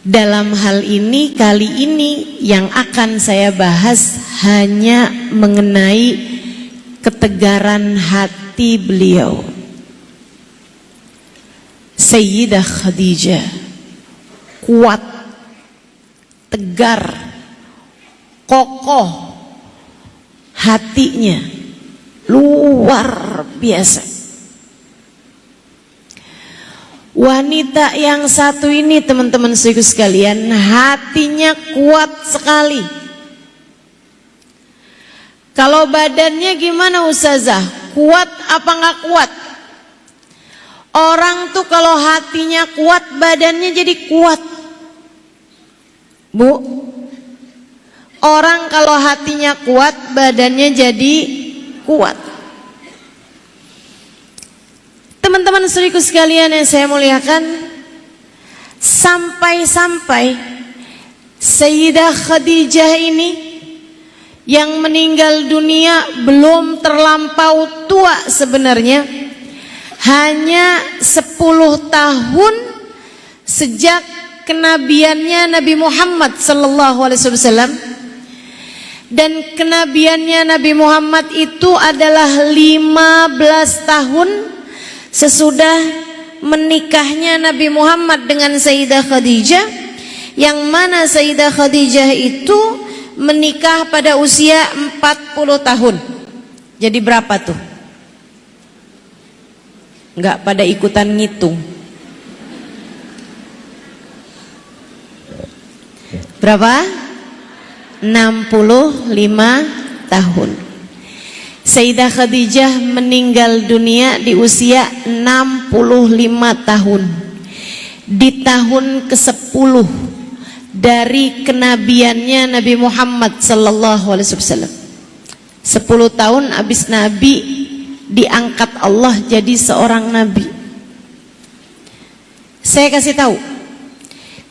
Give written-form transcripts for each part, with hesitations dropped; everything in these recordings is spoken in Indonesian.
Dalam hal ini, kali ini yang akan saya bahas hanya mengenai ketegaran hati beliau. Sayyidah Khadijah kuat, tegar, kokoh, hatinya luar biasa. Wanita yang satu ini, teman-teman saudaraku sekalian, hatinya kuat sekali. Kalau badannya gimana Ustazah? Kuat apa nggak kuat? Orang tuh kalau hatinya kuat, badannya jadi kuat. Bu, orang kalau hatinya kuat, badannya jadi kuat. Teman-teman saudaraku sekalian yang saya muliakan, sampai-sampai Sayyidah Khadijah ini yang meninggal dunia belum terlampau tua sebenarnya, hanya 10 tahun sejak kenabiannya Nabi Muhammad sallallahu alaihi wasallam. Dan kenabiannya Nabi Muhammad itu adalah 15 tahun sesudah menikahnya Nabi Muhammad dengan Sayyidah Khadijah, yang mana Sayyidah Khadijah itu menikah pada usia 40 tahun. Jadi berapa tuh? Enggak pada ikutan ngitung. Berapa? 65 tahun. Sayyidah Khadijah meninggal dunia di usia 65 tahun, di tahun ke-10 dari kenabiannya Nabi Muhammad sallallahu alaihi wasallam. 10 tahun habis Nabi diangkat Allah jadi seorang Nabi. Saya kasih tahu,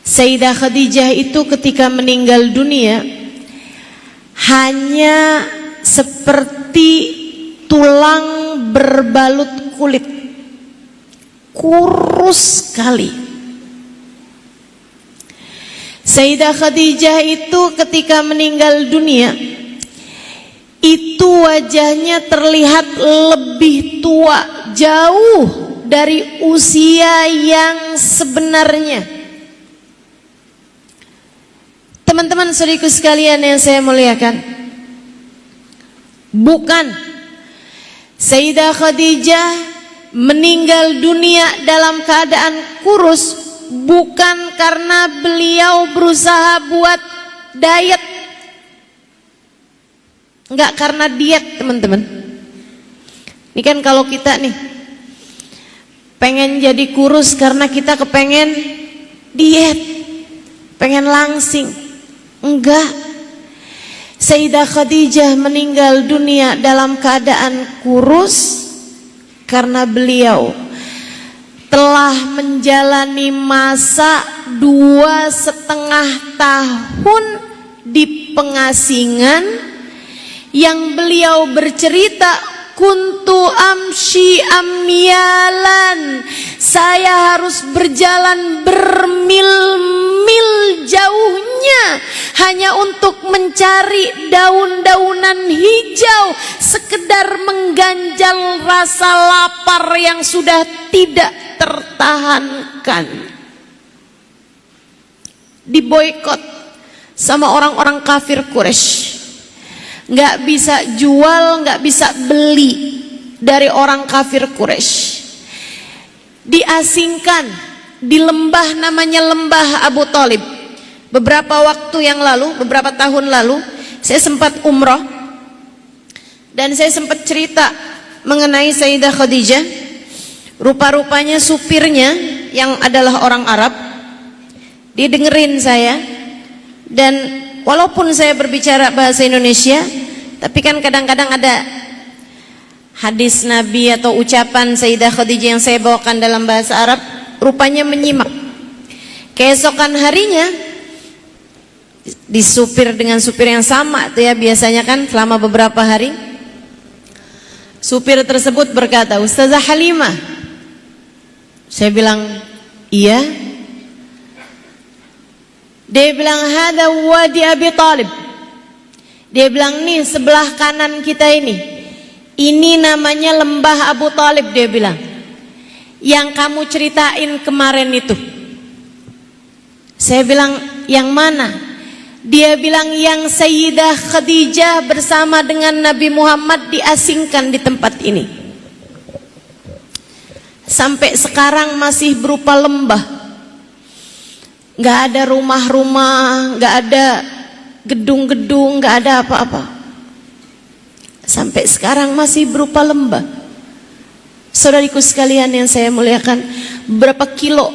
Sayyidah Khadijah itu ketika meninggal dunia hanya seperti tulang berbalut kulit, kurus sekali. Sayyidah Khadijah itu ketika meninggal dunia itu wajahnya terlihat lebih tua, jauh dari usia yang sebenarnya. Teman-teman saudaraku sekalian yang saya muliakan, bukan Sayyidah Khadijah meninggal dunia dalam keadaan kurus, bukan karena beliau berusaha buat diet. Enggak karena diet, teman-teman. Ini kan kalau kita nih pengen jadi kurus karena kita kepengen diet, pengen langsing. Enggak. Sayyidah Khadijah meninggal dunia dalam keadaan kurus karena beliau telah menjalani masa 2,5 tahun di pengasingan, yang beliau bercerita, kuntu amshi amyalan, saya harus berjalan bermil-mil jauhnya hanya untuk mencari daun-daunan hijau, sekedar mengganjal rasa lapar yang sudah tidak tertahankan. Diboikot sama orang-orang kafir Quraisy, nggak bisa jual, nggak bisa beli dari orang kafir Quraisy. Diasingkan di lembah namanya lembah Abu Thalib. Beberapa waktu yang lalu, beberapa tahun lalu, saya sempat umroh dan saya sempat cerita mengenai Sayyidah Khadijah. Rupa-rupanya supirnya yang adalah orang Arab, dia dengerin saya, dan walaupun saya berbicara bahasa Indonesia, tapi kan kadang-kadang ada hadis Nabi atau ucapan Sayyidah Khadijah yang saya bawakan dalam bahasa Arab, rupanya menyimak. Keesokan harinya disupir dengan supir yang sama tuh ya, biasanya kan selama beberapa hari. Supir tersebut berkata, Ustazah Halimah. Saya bilang, iya. Dia bilang hada wadi Abi Thalib. Dia bilang nih sebelah kanan kita ini namanya lembah Abu Thalib. Dia bilang yang kamu ceritain kemarin itu. Saya bilang yang mana? Dia bilang yang Sayyidah Khadijah bersama dengan Nabi Muhammad diasingkan di tempat ini. Sampai sekarang masih berupa lembah. Gak ada rumah-rumah, gak ada gedung-gedung, gak ada apa-apa. Sampai sekarang masih berupa lembah. Saudariku sekalian yang saya muliakan, berapa kilo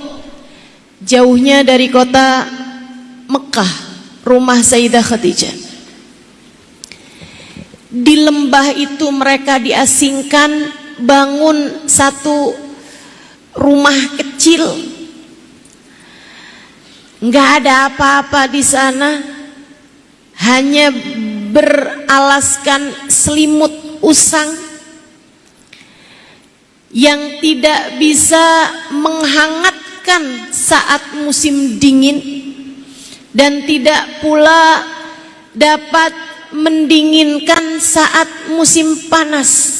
jauhnya dari kota Mekah rumah Sayyidah Khadijah. Di lembah itu mereka diasingkan, bangun satu rumah kecil. Nggak ada apa-apa di sana, hanya beralaskan selimut usang yang tidak bisa menghangatkan saat musim dingin dan tidak pula dapat mendinginkan saat musim panas.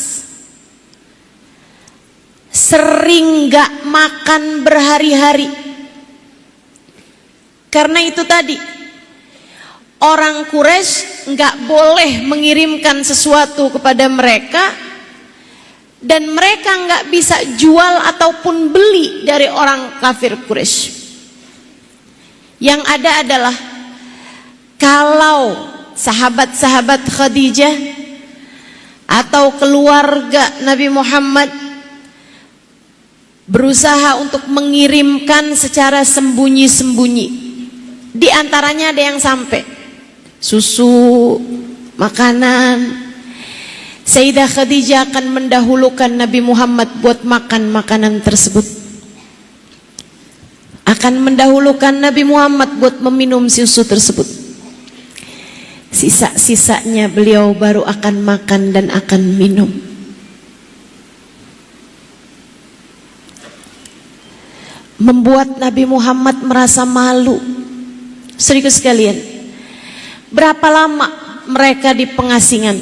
Sering nggak makan berhari-hari. Karena itu tadi orang Quraisy nggak boleh mengirimkan sesuatu kepada mereka, dan mereka nggak bisa jual ataupun beli dari orang kafir Quraisy. Yang ada adalah kalau sahabat-sahabat Khadijah atau keluarga Nabi Muhammad berusaha untuk mengirimkan secara sembunyi-sembunyi, di antaranya ada yang sampai susu, makanan, Sayyidah Khadijah akan mendahulukan Nabi Muhammad buat makan makanan tersebut, akan mendahulukan Nabi Muhammad buat meminum susu tersebut. Sisa-sisanya beliau baru akan makan dan akan minum. Membuat Nabi Muhammad merasa malu. Saudaraku sekalian, berapa lama mereka di pengasingan?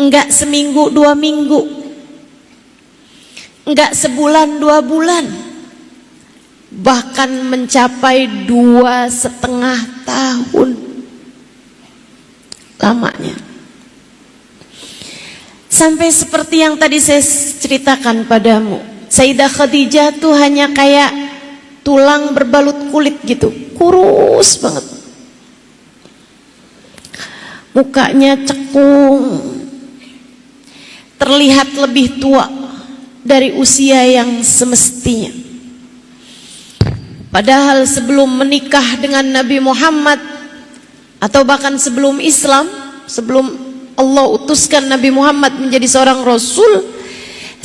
Enggak seminggu 2 minggu, enggak sebulan 2 bulan, bahkan mencapai 2,5 tahun lamanya. Sampai seperti yang tadi saya ceritakan padamu, Sayyidah Khadijah tuh hanya kayak tulang berbalut kulit gitu, kurus banget, mukanya cekung, terlihat lebih tua dari usia yang semestinya. Padahal sebelum menikah dengan Nabi Muhammad, atau bahkan sebelum Islam, sebelum Allah utuskan Nabi Muhammad menjadi seorang Rasul,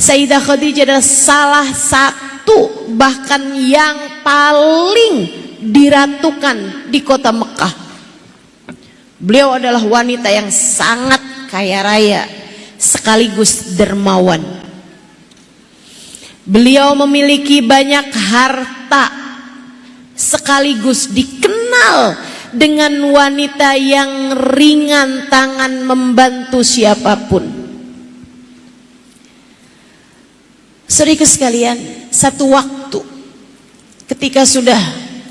Sayyidah Khadijah adalah salah satu, bahkan yang paling diratukan di kota Mekah. Beliau adalah wanita yang sangat kaya raya sekaligus dermawan. Beliau memiliki banyak harta, sekaligus dikenal dengan wanita yang ringan tangan membantu siapapun. Saudaraku sekalian, satu waktu ketika sudah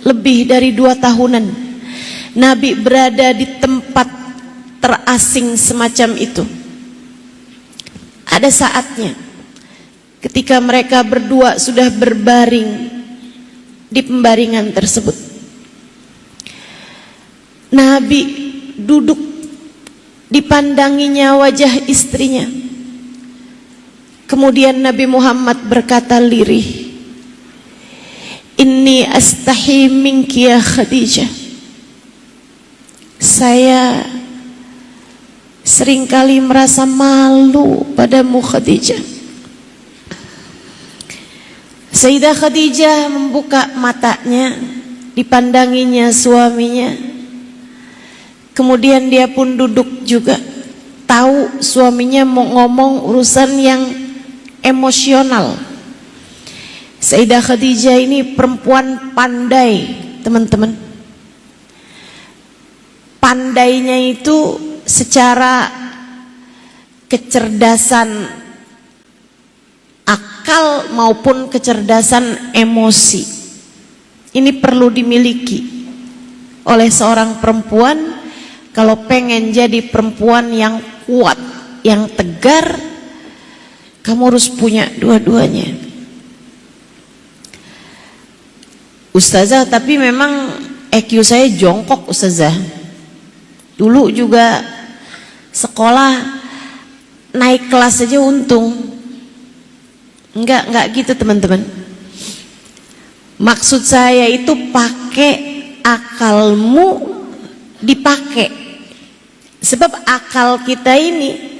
lebih dari 2 tahunan Nabi berada di tempat terasing semacam itu, ada saatnya ketika mereka berdua sudah berbaring di pembaringan tersebut, Nabi duduk, dipandanginya wajah istrinya. Kemudian Nabi Muhammad berkata lirih, "Inni astahi minki ya Khadijah." Saya seringkali merasa malu padamu Khadijah. Sayyidah Khadijah membuka matanya, dipandanginya suaminya. Kemudian dia pun duduk juga. Tahu suaminya mau ngomong urusan yang emosional. Sayyidah Khadijah ini perempuan pandai, teman-teman. Pandainya itu secara kecerdasan akal maupun kecerdasan emosi. Ini perlu dimiliki oleh seorang perempuan kalau pengen jadi perempuan yang kuat, yang tegar. Kamu harus punya dua-duanya. Ustazah, tapi memang EQ saya jongkok Ustazah. Dulu juga sekolah naik kelas aja untung. Enggak gitu teman-teman. Maksud saya itu pakai akalmu, dipakai. Sebab akal kita ini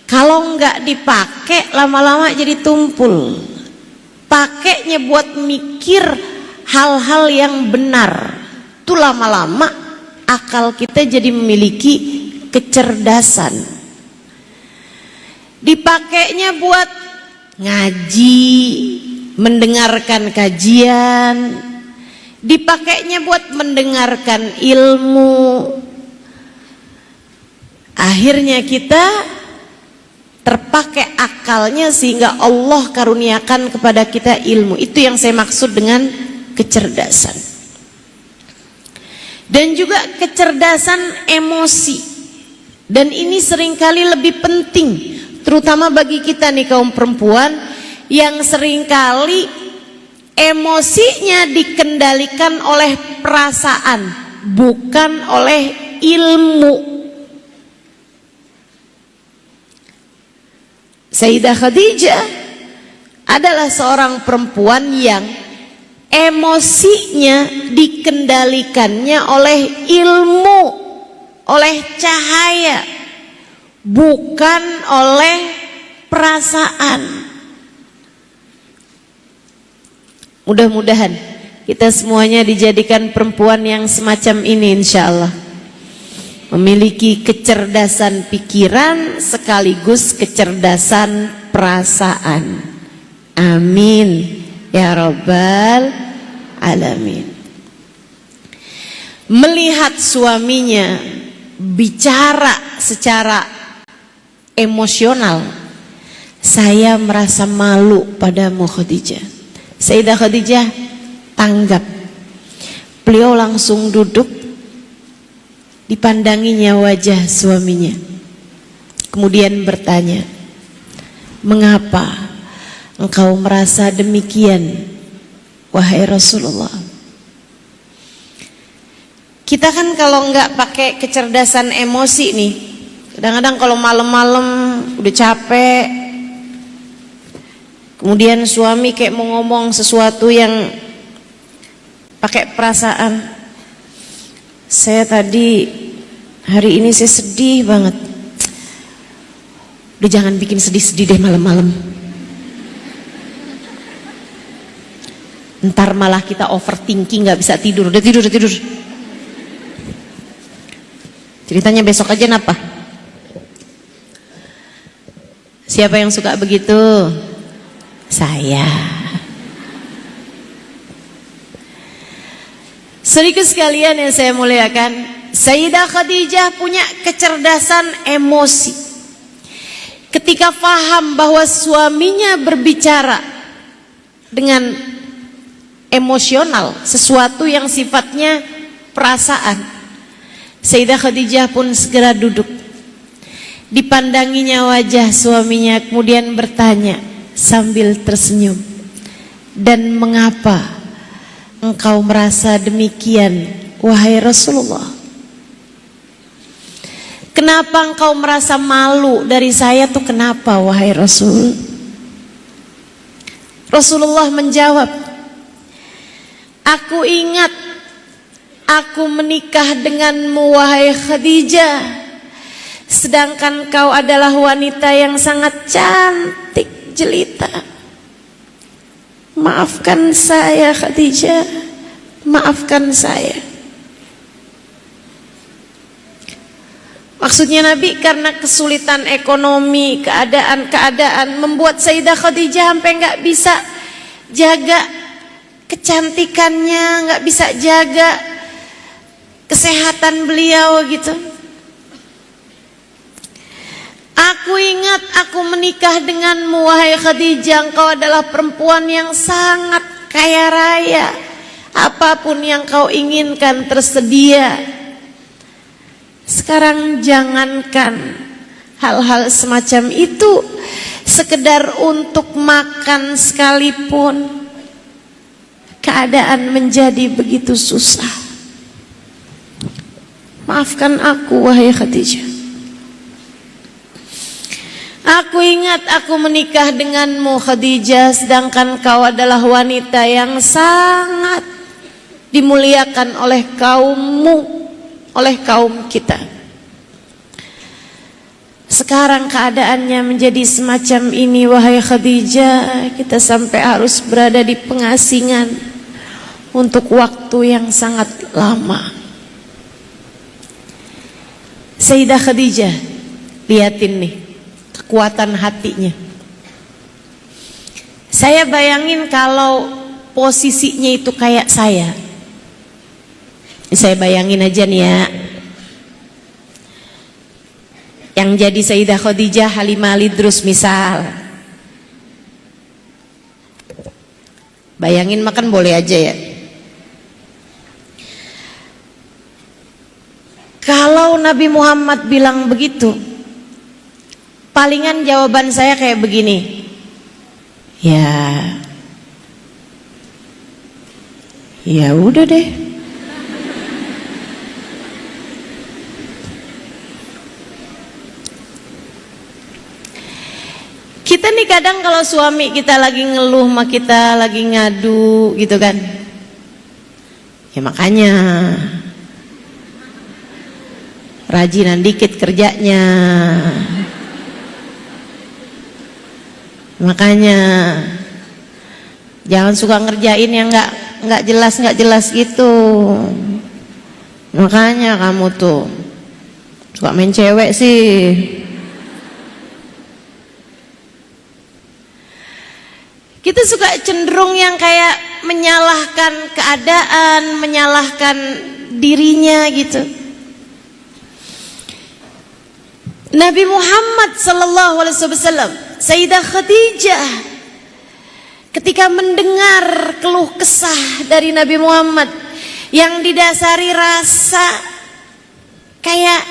kalau enggak dipakai lama-lama jadi tumpul. Pakainya buat mikir hal-hal yang benar. Itu lama-lama akal kita jadi memiliki kecerdasan. Dipakainya buat ngaji, mendengarkan kajian, dipakainya buat mendengarkan ilmu. Akhirnya kita terpakai akalnya sehingga Allah karuniakan kepada kita ilmu. Itu yang saya maksud dengan kecerdasan. Dan juga kecerdasan emosi. Dan ini seringkali lebih penting, terutama bagi kita nih kaum perempuan yang seringkali emosinya dikendalikan oleh perasaan, bukan oleh ilmu. Sayyidah Khadijah adalah seorang perempuan yang emosinya dikendalikannya oleh ilmu, oleh cahaya, bukan oleh perasaan. Mudah-mudahan kita semuanya dijadikan perempuan yang semacam ini insya Allah. Memiliki kecerdasan pikiran sekaligus kecerdasan perasaan. Amin ya Rabbal Alamin. Melihat suaminya bicara secara emosional, saya merasa malu padamu Khadijah. Sayyidah Khadijah tanggap. Beliau langsung duduk, dipandanginya wajah suaminya, kemudian bertanya, mengapa engkau merasa demikian wahai Rasulullah? Kita kan kalau nggak pakai kecerdasan emosi nih, kadang-kadang kalau malam-malam udah capek, kemudian suami kayak mau ngomong sesuatu yang pakai perasaan. Saya tadi hari ini saya sedih banget. Udah jangan bikin sedih-sedih deh malam-malam. Ntar malah kita overthinking, nggak bisa tidur. Udah tidur. Ceritanya besok aja napa? Siapa yang suka begitu? Saya. Sedikit sekalian yang saya muliakan, Sayyidah Khadijah punya kecerdasan emosi. Ketika faham bahwa suaminya berbicara dengan emosional, sesuatu yang sifatnya perasaan, Sayyidah Khadijah pun segera duduk. Dipandanginya wajah suaminya, kemudian bertanya sambil tersenyum, dan mengapa engkau merasa demikian wahai Rasulullah? Kenapa engkau merasa malu dari saya tuh kenapa wahai Rasul? Rasulullah menjawab, aku ingat aku menikah denganmu wahai Khadijah, sedangkan kau adalah wanita yang sangat cantik jelita. Maafkan saya Khadijah, maafkan saya. Maksudnya Nabi karena kesulitan ekonomi, keadaan membuat Sayyidah Khadijah sampai nggak bisa jaga kecantikannya, nggak bisa jaga kesehatan beliau gitu. Aku ingat aku menikah denganmu wahai Khadijah, engkau adalah perempuan yang sangat kaya raya, apapun yang kau inginkan tersedia. Sekarang jangankan hal-hal semacam itu, sekedar untuk makan sekalipun keadaan menjadi begitu susah. Maafkan aku wahai Khadijah. Aku ingat aku menikah denganmu Khadijah, sedangkan kau adalah wanita yang sangat dimuliakan oleh kaummu, oleh kaum kita. Sekarang keadaannya menjadi semacam ini wahai Khadijah, kita sampai harus berada di pengasingan untuk waktu yang sangat lama. Sayyidah Khadijah, lihatin nih kekuatan hatinya. Saya bayangin kalau posisinya itu kayak saya bayangin aja nih ya, yang jadi Sayyidah Khadijah Halimah Al-Idrus misal. Bayangin makan boleh aja ya. Kalau Nabi Muhammad bilang begitu, palingan jawaban saya kayak begini. Ya udah deh. Kita nih kadang kalau suami kita lagi ngeluh sama kita, lagi ngadu gitu kan, ya makanya rajinan dikit kerjanya, makanya jangan suka ngerjain yang nggak jelas gitu. Makanya kamu tuh suka main cewek sih. Kita suka cenderung yang kayak menyalahkan keadaan, menyalahkan dirinya gitu. Nabi Muhammad sallallahu alaihi wasallam, Sayyidah Khadijah, ketika mendengar keluh kesah dari Nabi Muhammad yang didasari rasa kayak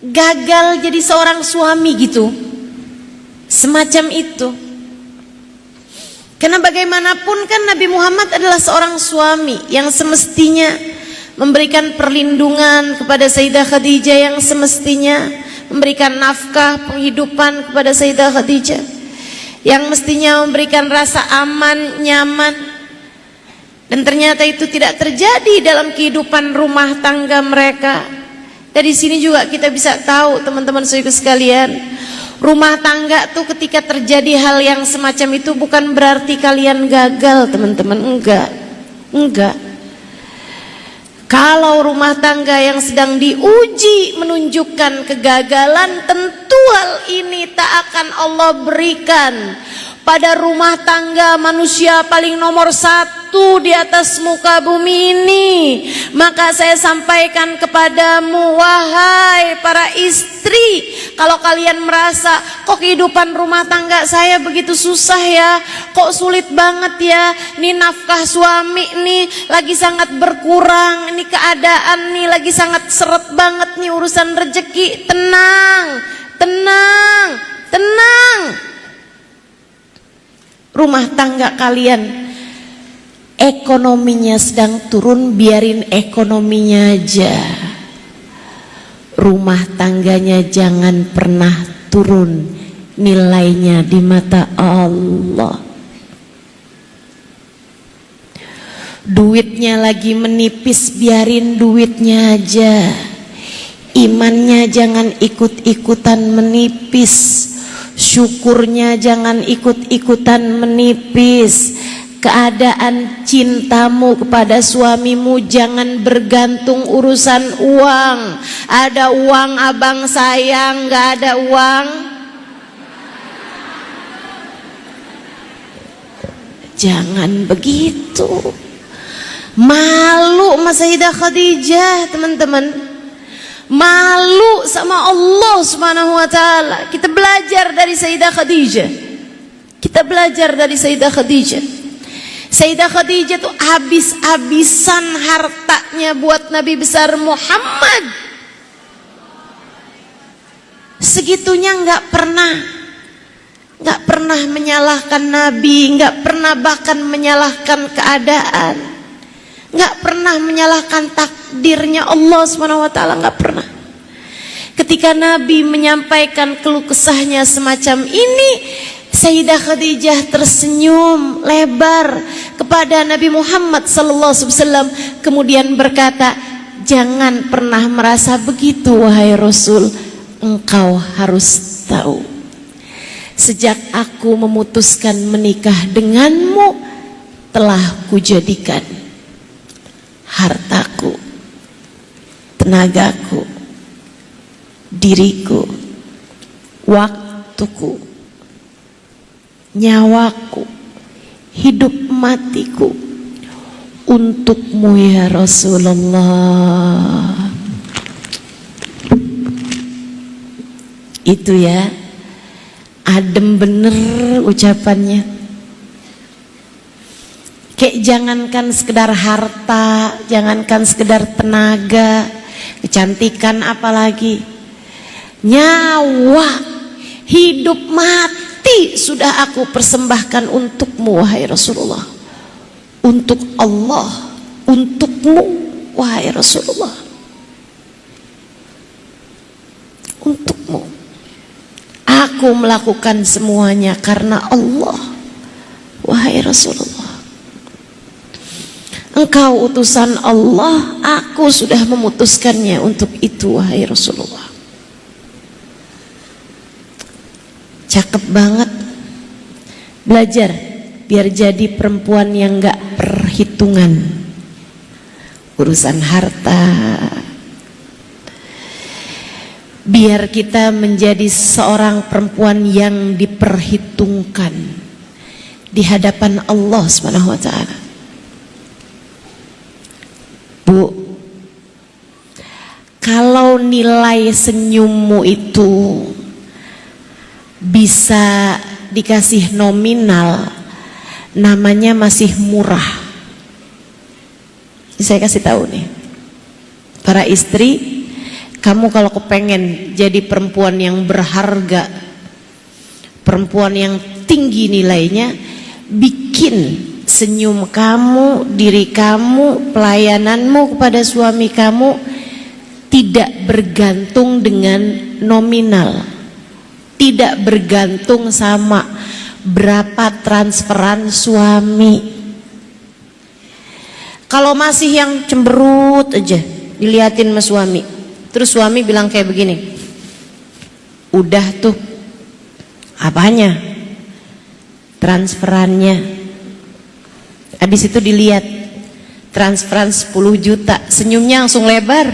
gagal jadi seorang suami gitu, semacam itu. Karena bagaimanapun kan Nabi Muhammad adalah seorang suami yang semestinya memberikan perlindungan kepada Sayyidah Khadijah, yang semestinya memberikan nafkah penghidupan kepada Sayyidah Khadijah, yang mestinya memberikan rasa aman, nyaman. Dan ternyata itu tidak terjadi dalam kehidupan rumah tangga mereka. Dari sini juga kita bisa tahu teman-teman saudara sekalian, rumah tangga tuh ketika terjadi hal yang semacam itu bukan berarti kalian gagal teman-teman, enggak. Kalau rumah tangga yang sedang diuji menunjukkan kegagalan, tentu hal ini tak akan Allah berikan pada rumah tangga manusia paling nomor 1 di atas muka bumi ini. Maka saya sampaikan kepadamu wahai para istri, kalau kalian merasa kok kehidupan rumah tangga saya begitu susah ya, kok sulit banget ya, ini nafkah suami nih lagi sangat berkurang, ini keadaan nih lagi sangat seret banget nih urusan rezeki, tenang. Rumah tangga kalian ekonominya sedang turun, biarin ekonominya aja. Rumah tangganya jangan pernah turun nilainya di mata Allah. Duitnya lagi menipis, biarin duitnya aja. Imannya jangan ikut-ikutan menipis. Syukurnya jangan ikut-ikutan menipis. Keadaan cintamu kepada suamimu jangan bergantung urusan uang. Ada uang abang sayang, gak ada uang Jangan begitu. Malu sama Sayyidah Khadijah, teman-teman. Malu sama Allah Subhanahu wa taala. Kita belajar dari Sayyidah Khadijah. Kita belajar dari Sayyidah Khadijah. Sayyidah Khadijah tuh habis-habisan hartanya buat Nabi besar Muhammad. Segitunya nggak pernah menyalahkan Nabi, nggak pernah bahkan menyalahkan keadaan, nggak pernah menyalahkan takdirnya Allah SWT, nggak pernah. Ketika Nabi menyampaikan keluh kesahnya semacam ini, Sayyidah Khadijah tersenyum lebar kepada Nabi Muhammad SAW, kemudian berkata, jangan pernah merasa begitu wahai Rasul, engkau harus tahu, sejak aku memutuskan menikah denganmu, telah kujadikan hartaku, tenagaku, diriku, waktuku, nyawaku, hidup matiku untukmu ya Rasulullah. Itu ya, adem bener ucapannya. Kayak jangankan sekedar harta, jangankan sekedar tenaga, kecantikan, apalagi nyawa, hidup mati sudah aku persembahkan untukmu wahai Rasulullah. Untuk Allah, untukmu wahai Rasulullah. Untukmu. Aku melakukan semuanya karena Allah wahai Rasulullah. Engkau utusan Allah, aku sudah memutuskannya untuk itu wahai Rasulullah. Cakep banget. Belajar biar jadi perempuan yang gak perhitungan urusan harta. Biar kita menjadi seorang perempuan yang diperhitungkan di hadapan Allah Subhanahu wa taala. Bu, kalau nilai senyummu itu bisa dikasih nominal, namanya masih murah. Saya kasih tahu nih, para istri, kamu kalau kepengen jadi perempuan yang berharga, perempuan yang tinggi nilainya, bikin senyum kamu, diri kamu, pelayananmu kepada suami kamu tidak bergantung dengan nominal, tidak bergantung sama berapa transferan suami. Kalau masih yang cemberut aja diliatin sama suami, terus suami bilang kayak begini, udah tuh, apanya? Transferannya. Habis itu dilihat, transferan 10 juta, senyumnya langsung lebar.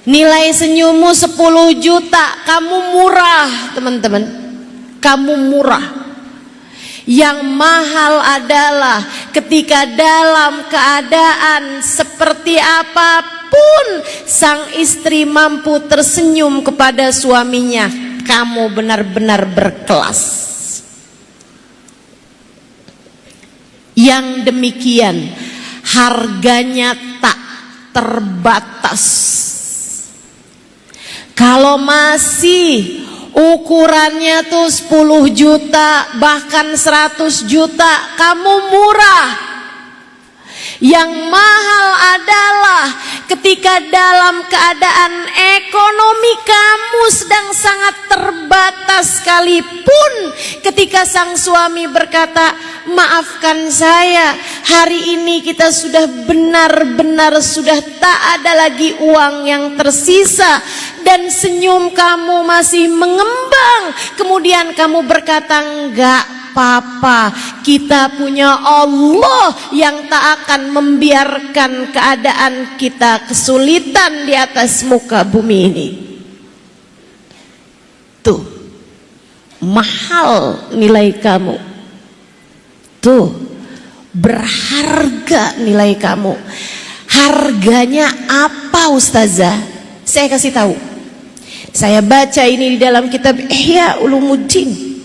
Nilai senyummu 10 juta, kamu murah teman-teman, kamu murah. Yang mahal adalah ketika dalam keadaan seperti apapun sang istri mampu tersenyum kepada suaminya, kamu benar-benar berkelas. Yang demikian harganya tak terbatas. Kalau masih ukurannya tuh 10 juta bahkan 100 juta, kamu murah. Yang mahal adalah ketika dalam keadaan ekonomi kamu sedang sangat terbatas sekalipun, ketika sang suami berkata, maafkan saya, hari ini kita sudah benar-benar sudah tak ada lagi uang yang tersisa, dan senyum kamu masih mengembang, kemudian kamu berkata, enggak apa-apa, kita punya Allah yang tak akan membiarkan keadaan kita kesulitan di atas muka bumi ini. Tuh, mahal nilai kamu. Tuh, berharga nilai kamu. Harganya apa Ustazah? Saya kasih tahu. Saya baca ini di dalam kitab Ihya Ulumuddin,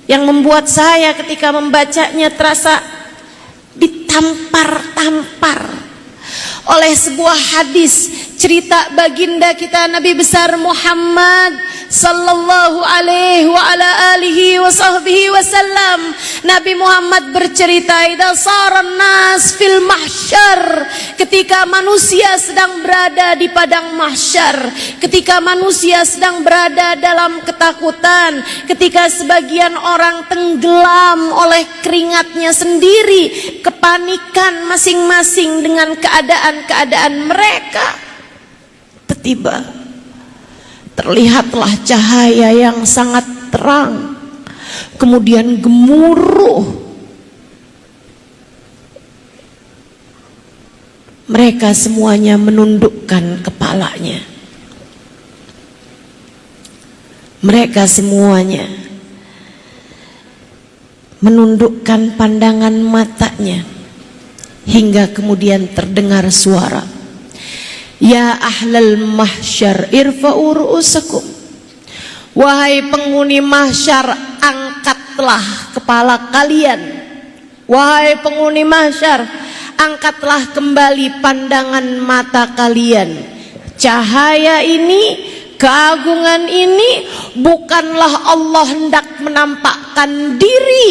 yang membuat saya ketika membacanya terasa ditampar-tampar oleh sebuah hadis cerita baginda kita Nabi besar Muhammad sallallahu alaihi wa ala alihi wa sahbihi wasallam. Nabi Muhammad bercerita, idza saran nas fil mahsyar, ketika manusia sedang berada di padang mahsyar, ketika manusia sedang berada dalam ketakutan, ketika sebagian orang tenggelam oleh keringatnya sendiri, kepanikan masing-masing dengan keadaan-keadaan mereka, tiba terlihatlah cahaya yang sangat terang, kemudian gemuruh. Mereka semuanya menundukkan kepalanya. Mereka semuanya menundukkan pandangan matanya, hingga kemudian terdengar suara, ya ahlal mahsyar irfa'u ru'usakum. Wahai penghuni mahsyar, angkatlah kepala kalian. Wahai penghuni mahsyar, angkatlah kembali pandangan mata kalian. Cahaya ini, keagungan ini bukanlah Allah hendak menampakkan diri,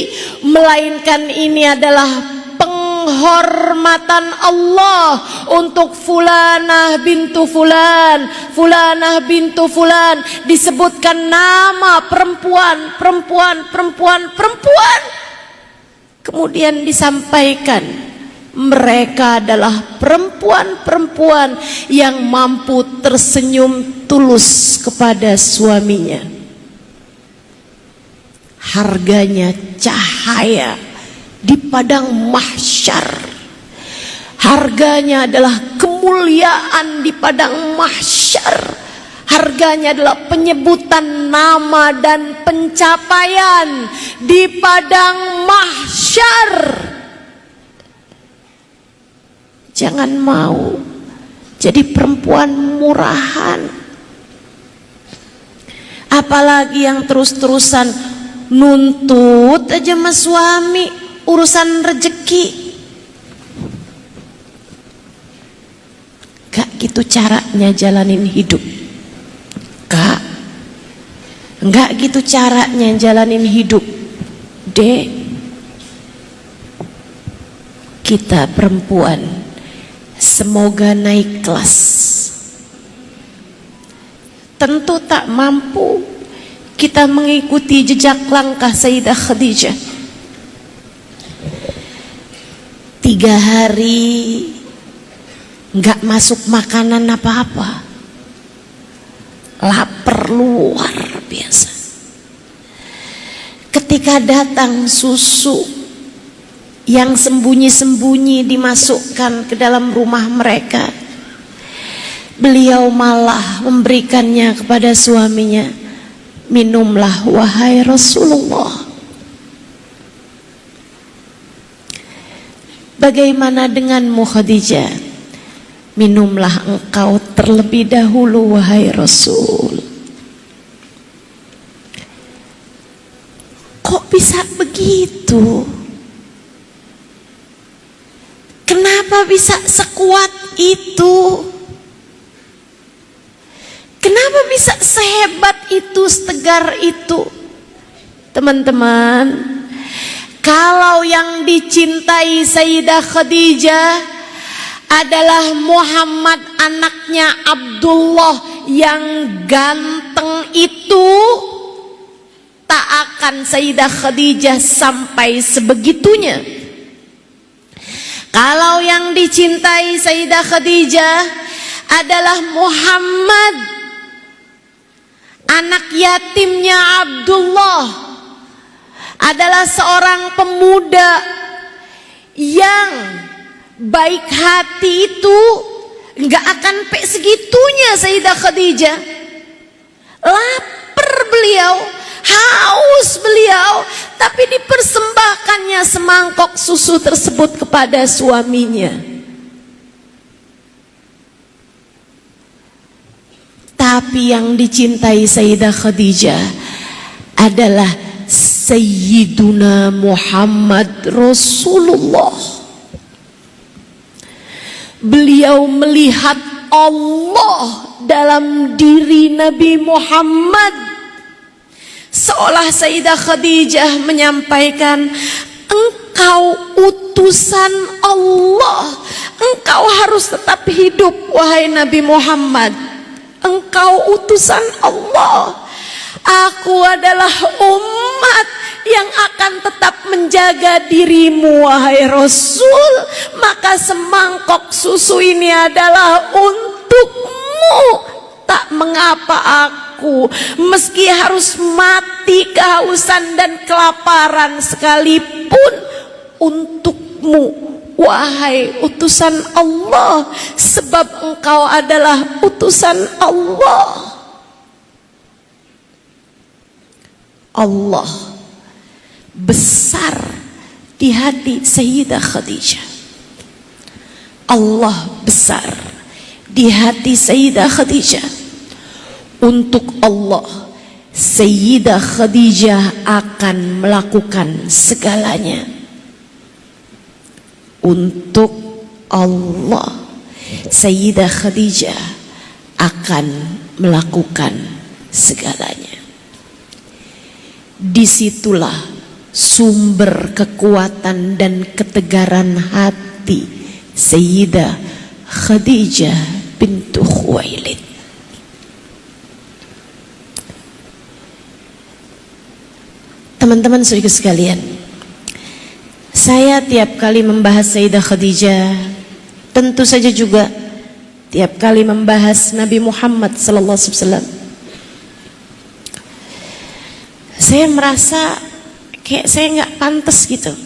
melainkan ini adalah penghormatan Allah untuk fulanah bintu fulan, fulanah bintu fulan, disebutkan nama perempuan, perempuan. Kemudian disampaikan, mereka adalah perempuan-perempuan yang mampu tersenyum tulus kepada suaminya. Harganya cahaya di padang mahsyar. Harganya adalah kemuliaan di padang mahsyar. Harganya adalah penyebutan nama dan pencapaian di padang mahsyar. Jangan mau jadi perempuan murahan, apalagi yang terus-terusan nuntut aja sama suami urusan rezeki. Gak gitu caranya jalanin hidup, Kak. Gak gitu caranya jalanin hidup, Dek. Kita perempuan semoga naik kelas. Tentu tak mampu kita mengikuti jejak langkah Sayyidah Khadijah. 3 hari nggak masuk makanan apa-apa, lapar luar biasa. Ketika datang susu yang sembunyi-sembunyi dimasukkan ke dalam rumah mereka, beliau malah memberikannya kepada suaminya. Minumlah wahai Rasulullah. Bagaimana denganmu Khadijah? Minumlah engkau terlebih dahulu wahai Rasul. Kok bisa begitu? Kenapa bisa sekuat itu? Kenapa bisa sehebat itu, setegar itu? Teman-teman, kalau yang dicintai Sayyidah Khadijah adalah Muhammad anaknya Abdullah yang ganteng itu, tak akan Sayyidah Khadijah sampai sebegitunya. Kalau yang dicintai Sayyidah Khadijah adalah Muhammad anak yatimnya Abdullah, adalah seorang pemuda yang baik hati itu, nggak akan segitunya Sayyidah Khadijah. Lapar beliau, haus beliau, tapi dipersembahkannya semangkok susu tersebut kepada suaminya. Tapi yang dicintai Sayyidah Khadijah adalah Sayyiduna Muhammad Rasulullah. Beliau melihat Allah dalam diri Nabi Muhammad. Seolah Sayyidah Khadijah menyampaikan, engkau utusan Allah, engkau harus tetap hidup wahai Nabi Muhammad. Engkau utusan Allah. Aku adalah umat yang akan tetap menjaga dirimu wahai Rasul. Maka semangkok susu ini adalah untukmu. Tak mengapa aku meski harus mati kehausan dan kelaparan sekalipun, untukmu wahai utusan Allah, sebab engkau adalah utusan Allah. Allah besar di hati Sayyidah Khadijah. Allah besar di hati Sayyidah Khadijah. Untuk Allah, Sayyidah Khadijah akan melakukan segalanya. Untuk Allah, Sayyidah Khadijah akan melakukan segalanya. Disitulah sumber kekuatan dan ketegaran hati Sayyidah Khadijah bintu Khuwailid. Teman-teman saudara sekalian, saya tiap kali membahas Sayyidah Khadijah, tentu saja juga tiap kali membahas Nabi Muhammad sallallahu alaihi wasallam, saya merasa kayak saya nggak pantas gitu.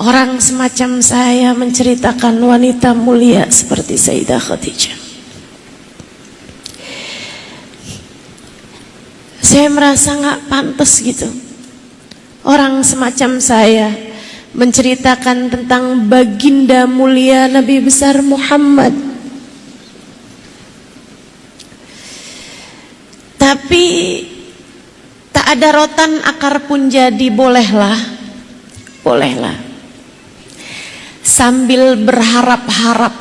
Orang semacam saya menceritakan wanita mulia seperti Sayyidah Khadijah. Saya merasa nggak pantas gitu. Orang semacam saya menceritakan tentang baginda mulia Nabi besar Muhammad. Tapi tak ada rotan akar pun jadi, bolehlah. Sambil berharap-harap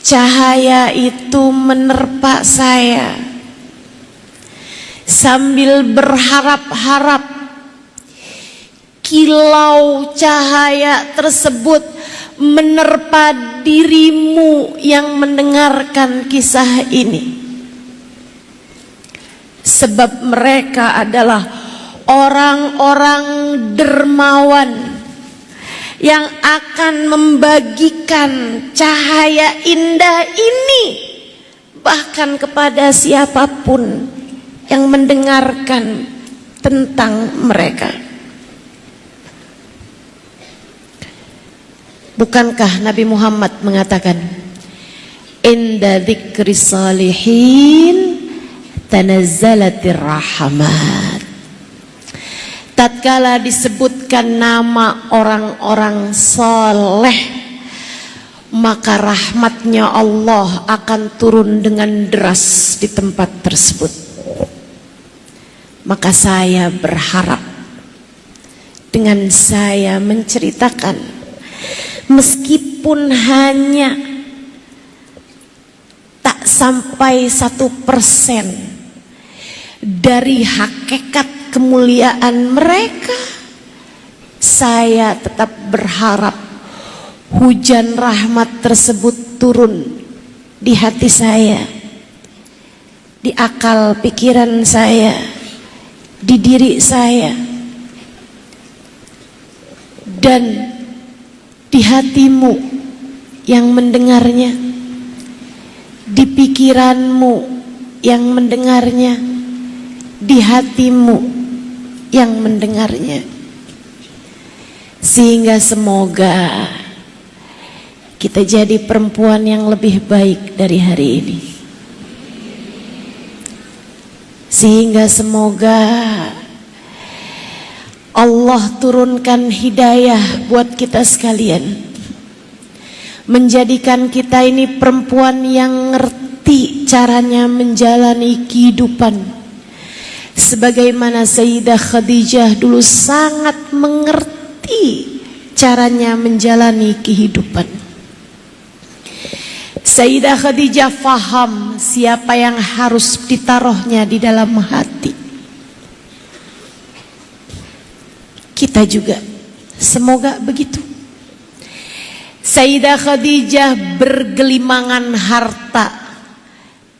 cahaya itu menerpa saya. Sambil berharap-harap kilau cahaya tersebut menerpa dirimu yang mendengarkan kisah ini. Sebab mereka adalah orang-orang dermawan yang akan membagikan cahaya indah ini bahkan kepada siapapun yang mendengarkan tentang mereka. Bukankah Nabi Muhammad mengatakan, inda dzikri salihin tanazzalatir rahmat. Tatkala disebutkan nama orang-orang saleh, maka rahmatnya Allah akan turun dengan deras di tempat tersebut. Maka saya berharap dengan saya menceritakan, meskipun hanya tak sampai 1% dari hakikat kemuliaan mereka, saya tetap berharap hujan rahmat tersebut turun di hati saya, di akal pikiran saya, di diri saya, dan di hatimu yang mendengarnya, di pikiranmu yang mendengarnya, di hatimu yang mendengarnya. Sehingga semoga kita jadi perempuan yang lebih baik dari hari ini. Sehingga semoga Allah turunkan hidayah buat kita sekalian, menjadikan kita ini perempuan yang ngerti caranya menjalani kehidupan, sebagaimana Sayyidah Khadijah dulu sangat mengerti caranya menjalani kehidupan. Sayyidah Khadijah faham siapa yang harus ditaruhnya di dalam hati. Kita juga semoga begitu. Sayyidah Khadijah bergelimangan harta,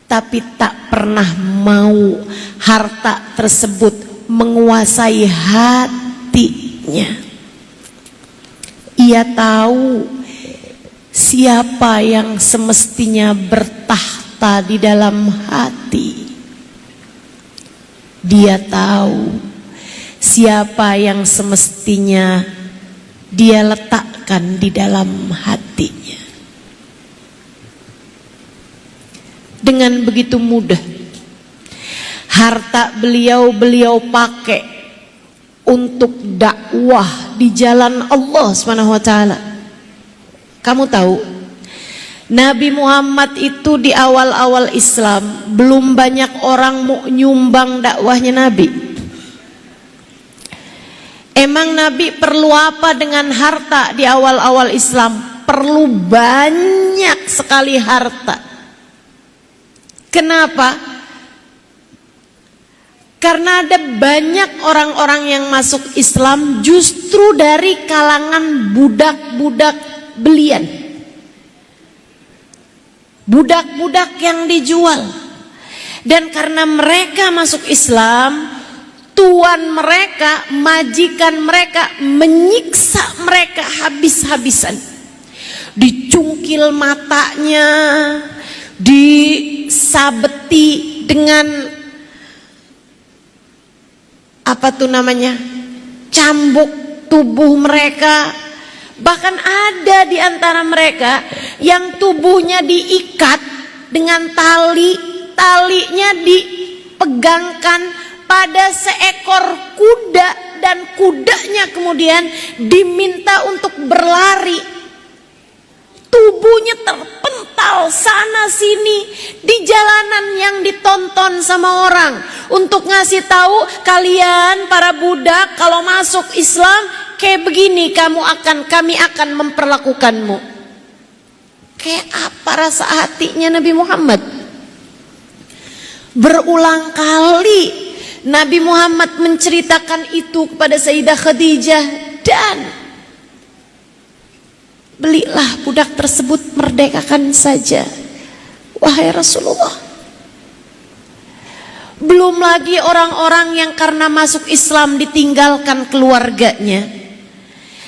tapi tak pernah mau harta tersebut menguasai hatinya. Ia tahu siapa yang semestinya bertahta di dalam hati. Dia tahu siapa yang semestinya dia letakkan di dalam hatinya. Dengan begitu mudah harta beliau pakai untuk dakwah di jalan Allah SWT. Kamu tahu, Nabi Muhammad itu di awal-awal Islam belum banyak orang mau nyumbang dakwahnya Nabi. Emang Nabi perlu apa dengan harta di awal-awal Islam? Perlu banyak sekali harta. Kenapa? Karena ada banyak orang-orang yang masuk Islam justru dari kalangan budak-budak belian, budak-budak yang dijual. Dan karena mereka masuk Islam, tuan mereka, majikan mereka menyiksa mereka habis-habisan, dicungkil matanya, disabeti dengan cambuk tubuh mereka. Bahkan ada di antara mereka yang tubuhnya diikat dengan tali, talinya dipegangkan pada seekor kuda, dan kudanya kemudian diminta untuk berlari. Tubuhnya terpental sana sini di jalanan yang ditonton sama orang, untuk ngasih tahu, kalian para budak kalau masuk Islam kayak begini kami akan memperlakukanmu. Kayak apa rasa hatinya Nabi Muhammad? Berulang kali Nabi Muhammad menceritakan itu kepada Sayyidah Khadijah, dan belilah budak tersebut, merdekakan saja, wahai Rasulullah. Belum lagi orang-orang yang karena masuk Islam ditinggalkan keluarganya.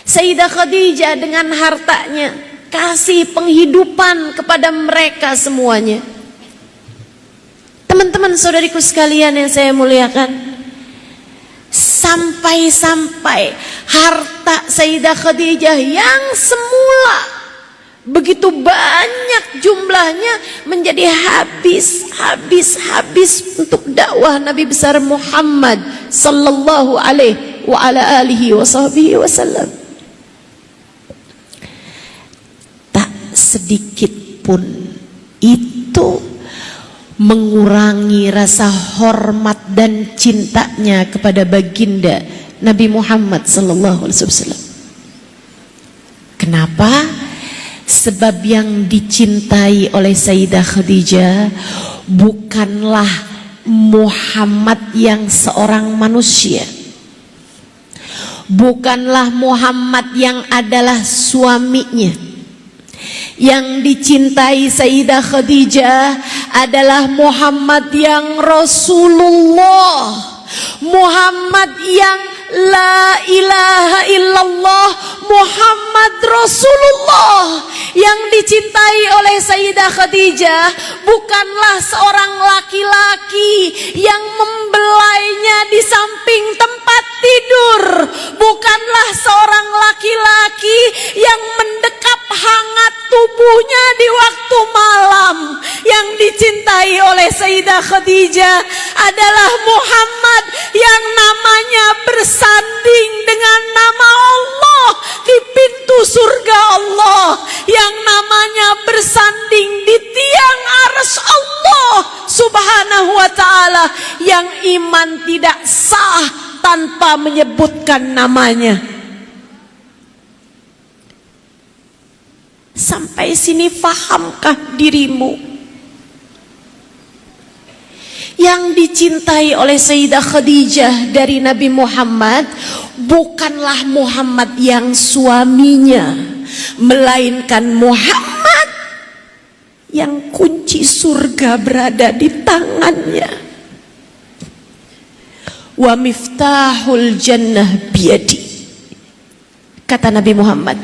Sayyidah Khadijah dengan hartanya kasih penghidupan kepada mereka semuanya. Teman-teman saudariku sekalian yang saya muliakan, sampai-sampai harta Sayyidah Khadijah yang semula begitu banyak jumlahnya menjadi habis untuk dakwah Nabi besar Muhammad sallallahu alaihi wa ala alihi wasallam. Tak sedikit pun itu mengurangi rasa hormat dan cintanya kepada baginda Nabi Muhammad sallallahu alaihi wasallam. Kenapa? Sebab yang dicintai oleh Sayyidah Khadijah bukanlah Muhammad yang seorang manusia, bukanlah Muhammad yang adalah suaminya. Yang dicintai Sayyidah Khadijah adalah Muhammad yang Rasulullah, Muhammad yang la ilaha illallah, Muhammad Rasulullah. Yang dicintai oleh Sayyidah Khadijah bukanlah seorang laki-laki yang membelainya di samping tempat tidur, bukanlah seorang laki-laki yang mendekap hangat tubuhnya di waktu malam. Yang dicintai oleh Sayyidah Khadijah adalah bersanding dengan nama Allah di pintu surga Allah, yang namanya bersanding di tiang arsy Allah subhanahu wa ta'ala, yang iman tidak sah tanpa menyebutkan namanya. Sampai sini fahamkah dirimu? Yang dicintai oleh Sayyidah Khadijah dari Nabi Muhammad bukanlah Muhammad yang suaminya, melainkan Muhammad yang kunci surga berada di tangannya. Wa miftahul jannah biyadi. Kata Nabi Muhammad,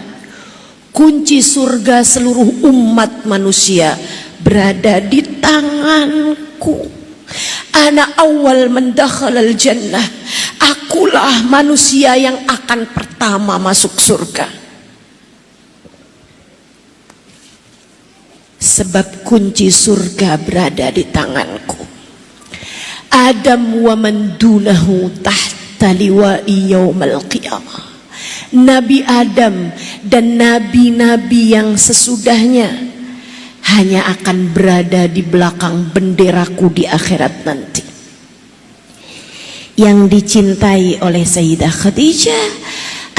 kunci surga seluruh umat manusia berada di tanganku. Ana awal man dakhalal jannah. Akulah manusia yang akan pertama masuk surga. Sebab kunci surga berada di tanganku. Adam wa man dunahu tahta liwa'i yaumal qiyamah. Nabi Adam dan nabi-nabi yang sesudahnya hanya akan berada di belakang benderaku di akhirat nanti. Yang dicintai oleh Sayyidah Khadijah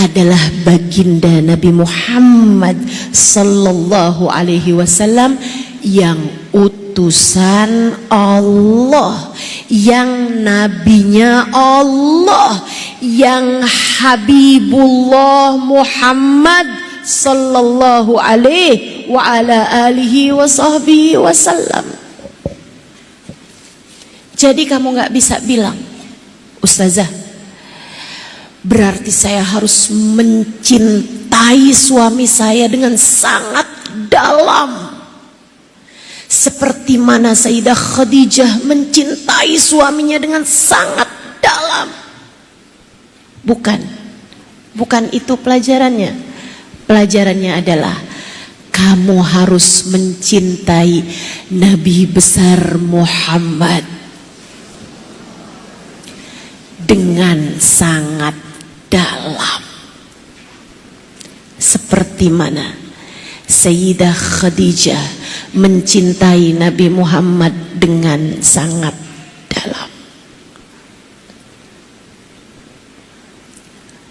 adalah baginda Nabi Muhammad sallallahu alaihi wasallam, yang utusan Allah, yang nabinya Allah, yang Habibullah Muhammad sallallahu alaihi wa ala alihi wa sahbihi wasallam. Jadi kamu gak bisa bilang, Ustazah, berarti saya harus mencintai suami saya dengan sangat dalam, seperti mana Sayyidah Khadijah mencintai suaminya dengan sangat dalam. Bukan itu pelajarannya. Pelajarannya adalah kamu harus mencintai Nabi besar Muhammad dengan sangat dalam, seperti mana Sayyidah Khadijah mencintai Nabi Muhammad dengan sangat dalam.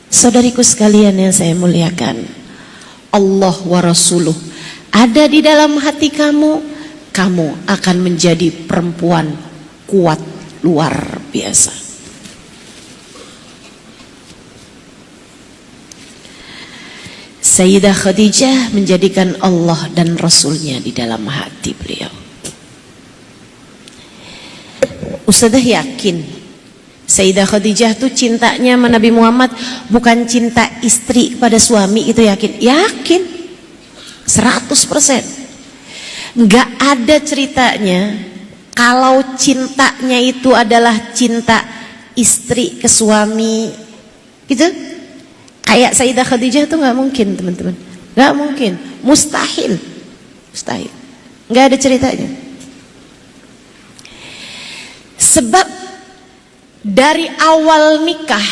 Saudariku sekalian yang saya muliakan, Allah wa Rasuluh ada di dalam hati kamu, kamu akan menjadi perempuan kuat luar biasa. Sayyidah Khadijah menjadikan Allah dan Rasulnya di dalam hati beliau. Ustazah yakin Sayyidah Khadijah tuh cintanya sama Nabi Muhammad bukan cinta istri kepada suami, itu yakin? Yakin 100%. Nggak ada ceritanya kalau cintanya itu adalah cinta istri ke suami gitu. Kayak Sayyidah Khadijah tuh nggak mungkin, teman-teman. Nggak mungkin, mustahil. Nggak ada ceritanya. Sebab dari awal nikah,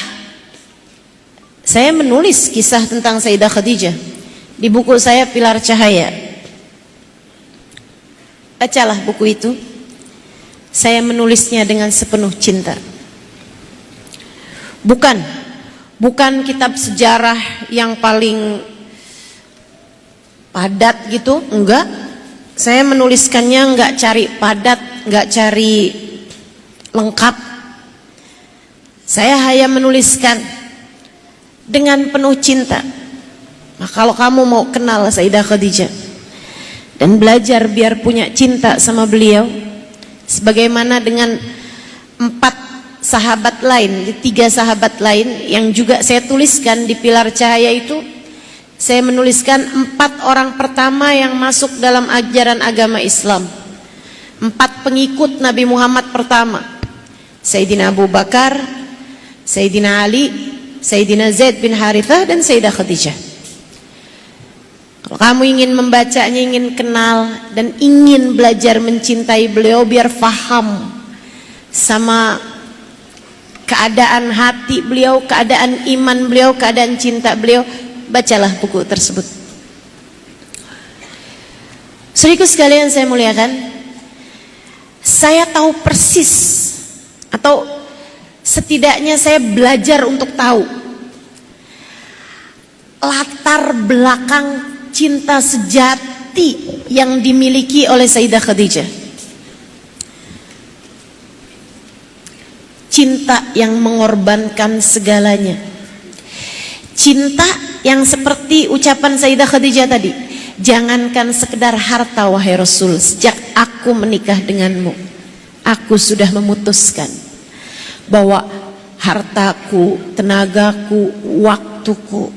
saya menulis kisah tentang Sayyidah Khadijah di buku saya Pilar Cahaya. Bacalah buku itu. Saya menulisnya dengan sepenuh cinta. Bukan kitab sejarah yang paling padat gitu, enggak. Saya menuliskannya enggak cari padat, enggak cari lengkap. Saya hanya menuliskan dengan penuh cinta. Nah, kalau kamu mau kenal Sayyidah Khadijah dan belajar biar punya cinta sama beliau, sebagaimana dengan 4 sahabat lain, 3 sahabat lain yang juga saya tuliskan di Pilar Cahaya itu, saya menuliskan 4 orang pertama yang masuk dalam ajaran agama Islam, 4 pengikut Nabi Muhammad pertama, Sayyidina Abu Bakar, Sayyidina Ali, Sayyidina Zaid bin Harithah, dan Sayyidah Khadijah. Kalau kamu ingin membacanya, ingin kenal dan ingin belajar mencintai beliau biar faham sama keadaan hati beliau, keadaan iman beliau, keadaan cinta beliau. Bacalah buku tersebut. Saudaraku sekalian saya muliakan, saya tahu persis, atau setidaknya saya belajar untuk tahu latar belakang cinta sejati yang dimiliki oleh Sayyidah Khadijah. Cinta yang mengorbankan segalanya. Cinta yang seperti ucapan Sayyidah Khadijah tadi, jangankan sekedar harta wahai Rasul, sejak aku menikah denganmu, aku sudah memutuskan bahwa hartaku, tenagaku, waktuku,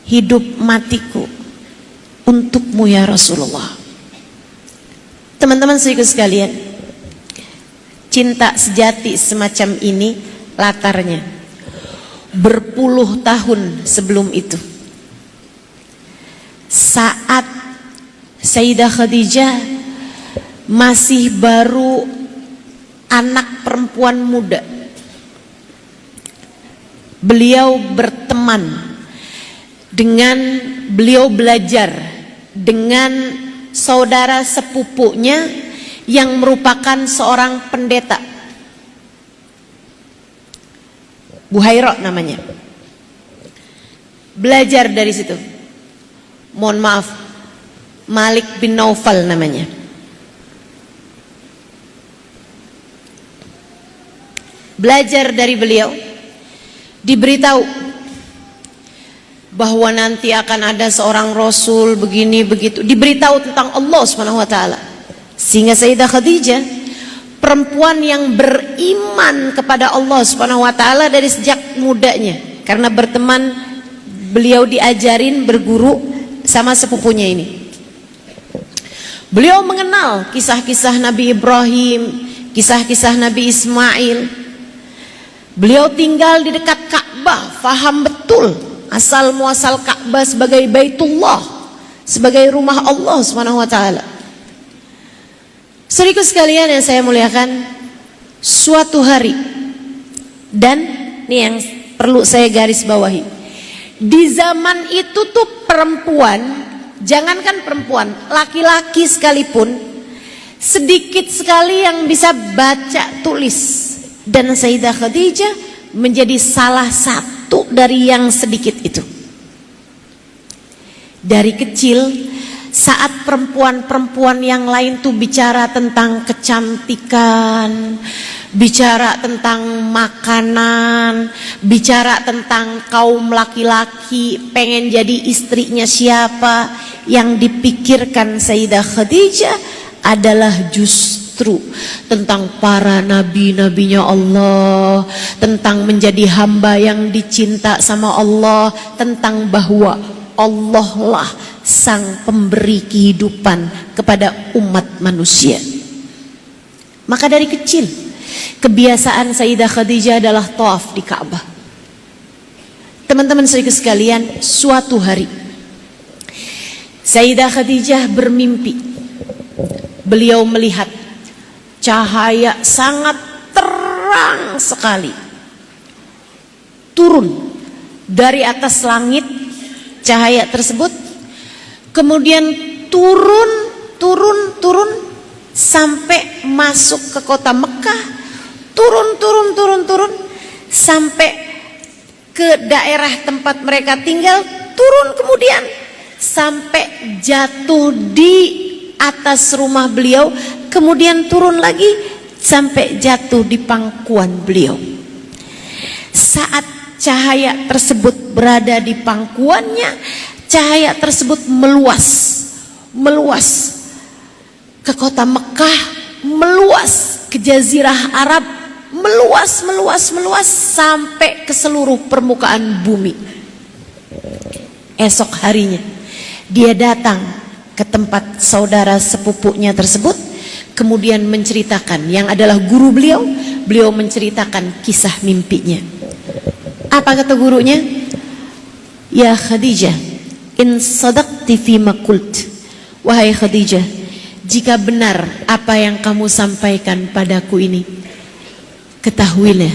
hidup matiku untukmu ya Rasulullah. Teman-teman saudaraku sekalian, cinta sejati semacam ini latarnya berpuluh tahun sebelum itu. Saat Sayyidah Khadijah masih baru anak perempuan muda, beliau berteman dengan, beliau belajar dengan saudara sepupunya yang merupakan seorang pendeta, Buhairah namanya. Belajar dari situ. Mohon maaf, Malik bin Naufal namanya. Belajar dari beliau, diberitahu bahwa nanti akan ada seorang Rasul begini begitu, diberitahu tentang Allah Subhanahu wa taala. Sehingga Sayyidah Khadijah, perempuan yang beriman kepada Allah Subhanahu wa taala dari sejak mudanya, karena berteman, beliau diajarin berguru sama sepupunya ini. Beliau mengenal kisah-kisah Nabi Ibrahim, kisah-kisah Nabi Ismail. Beliau tinggal di dekat Ka'bah, faham betul asal muasal Ka'bah sebagai Baitullah, sebagai rumah Allah Subhanahu wa taala. Saudaraku sekalian yang saya muliakan, suatu hari, dan ini yang perlu saya garis bawahi, di zaman itu tuh perempuan, jangankan perempuan, laki-laki sekalipun sedikit sekali yang bisa baca tulis, dan Sayyidah Khadijah menjadi salah satu dari yang sedikit itu. Dari kecil, saat perempuan-perempuan yang lain tuh bicara tentang kecantikan, bicara tentang makanan, bicara tentang kaum laki-laki pengen jadi istrinya siapa, yang dipikirkan Sayyidah Khadijah adalah justru tentang para nabi-nabinya Allah, tentang menjadi hamba yang dicinta sama Allah, tentang bahwa Allah lah sang pemberi kehidupan kepada umat manusia. Maka dari kecil kebiasaan Sayyidah Khadijah adalah tawaf di Ka'bah. Teman-teman saudaraku sekalian, suatu hari Sayyidah Khadijah bermimpi. Beliau melihat cahaya sangat terang sekali turun dari atas langit. Cahaya tersebut kemudian turun sampai masuk ke kota Mekah, turun sampai ke daerah tempat mereka tinggal, turun kemudian sampai jatuh di atas rumah beliau, kemudian turun lagi sampai jatuh di pangkuan beliau. Saat cahaya tersebut berada di pangkuannya, cahaya tersebut meluas ke kota Mekah, meluas ke Jazirah Arab, meluas sampai ke seluruh permukaan bumi. Esok harinya dia datang ke tempat saudara sepupunya tersebut, kemudian menceritakan, yang adalah guru beliau, beliau menceritakan kisah mimpinya. Apa kata gurunya? Ya Khadijah, in sadaqti fima qult. Wahai Khadijah, jika benar apa yang kamu sampaikan padaku ini, ketahuilah,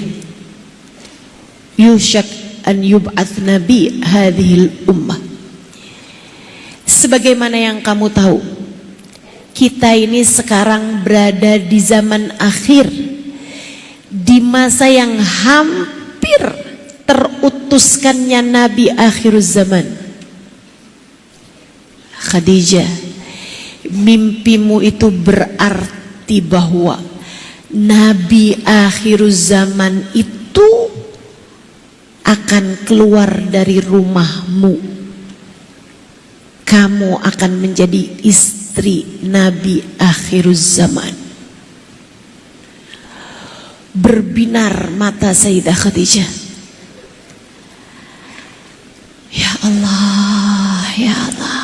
yusyak an yub'ats nabi hadhil ummah. Sebagaimana yang kamu tahu, kita ini sekarang berada di zaman akhir, di masa yang hampir terutuskannya Nabi akhir zaman. Khadijah, mimpimu itu berarti bahwa Nabi akhir zaman itu akan keluar dari rumahmu. Kamu akan menjadi istri Nabi akhir zaman. Berbinar mata Sayyidah Khadijah. Ya Allah, ya Allah.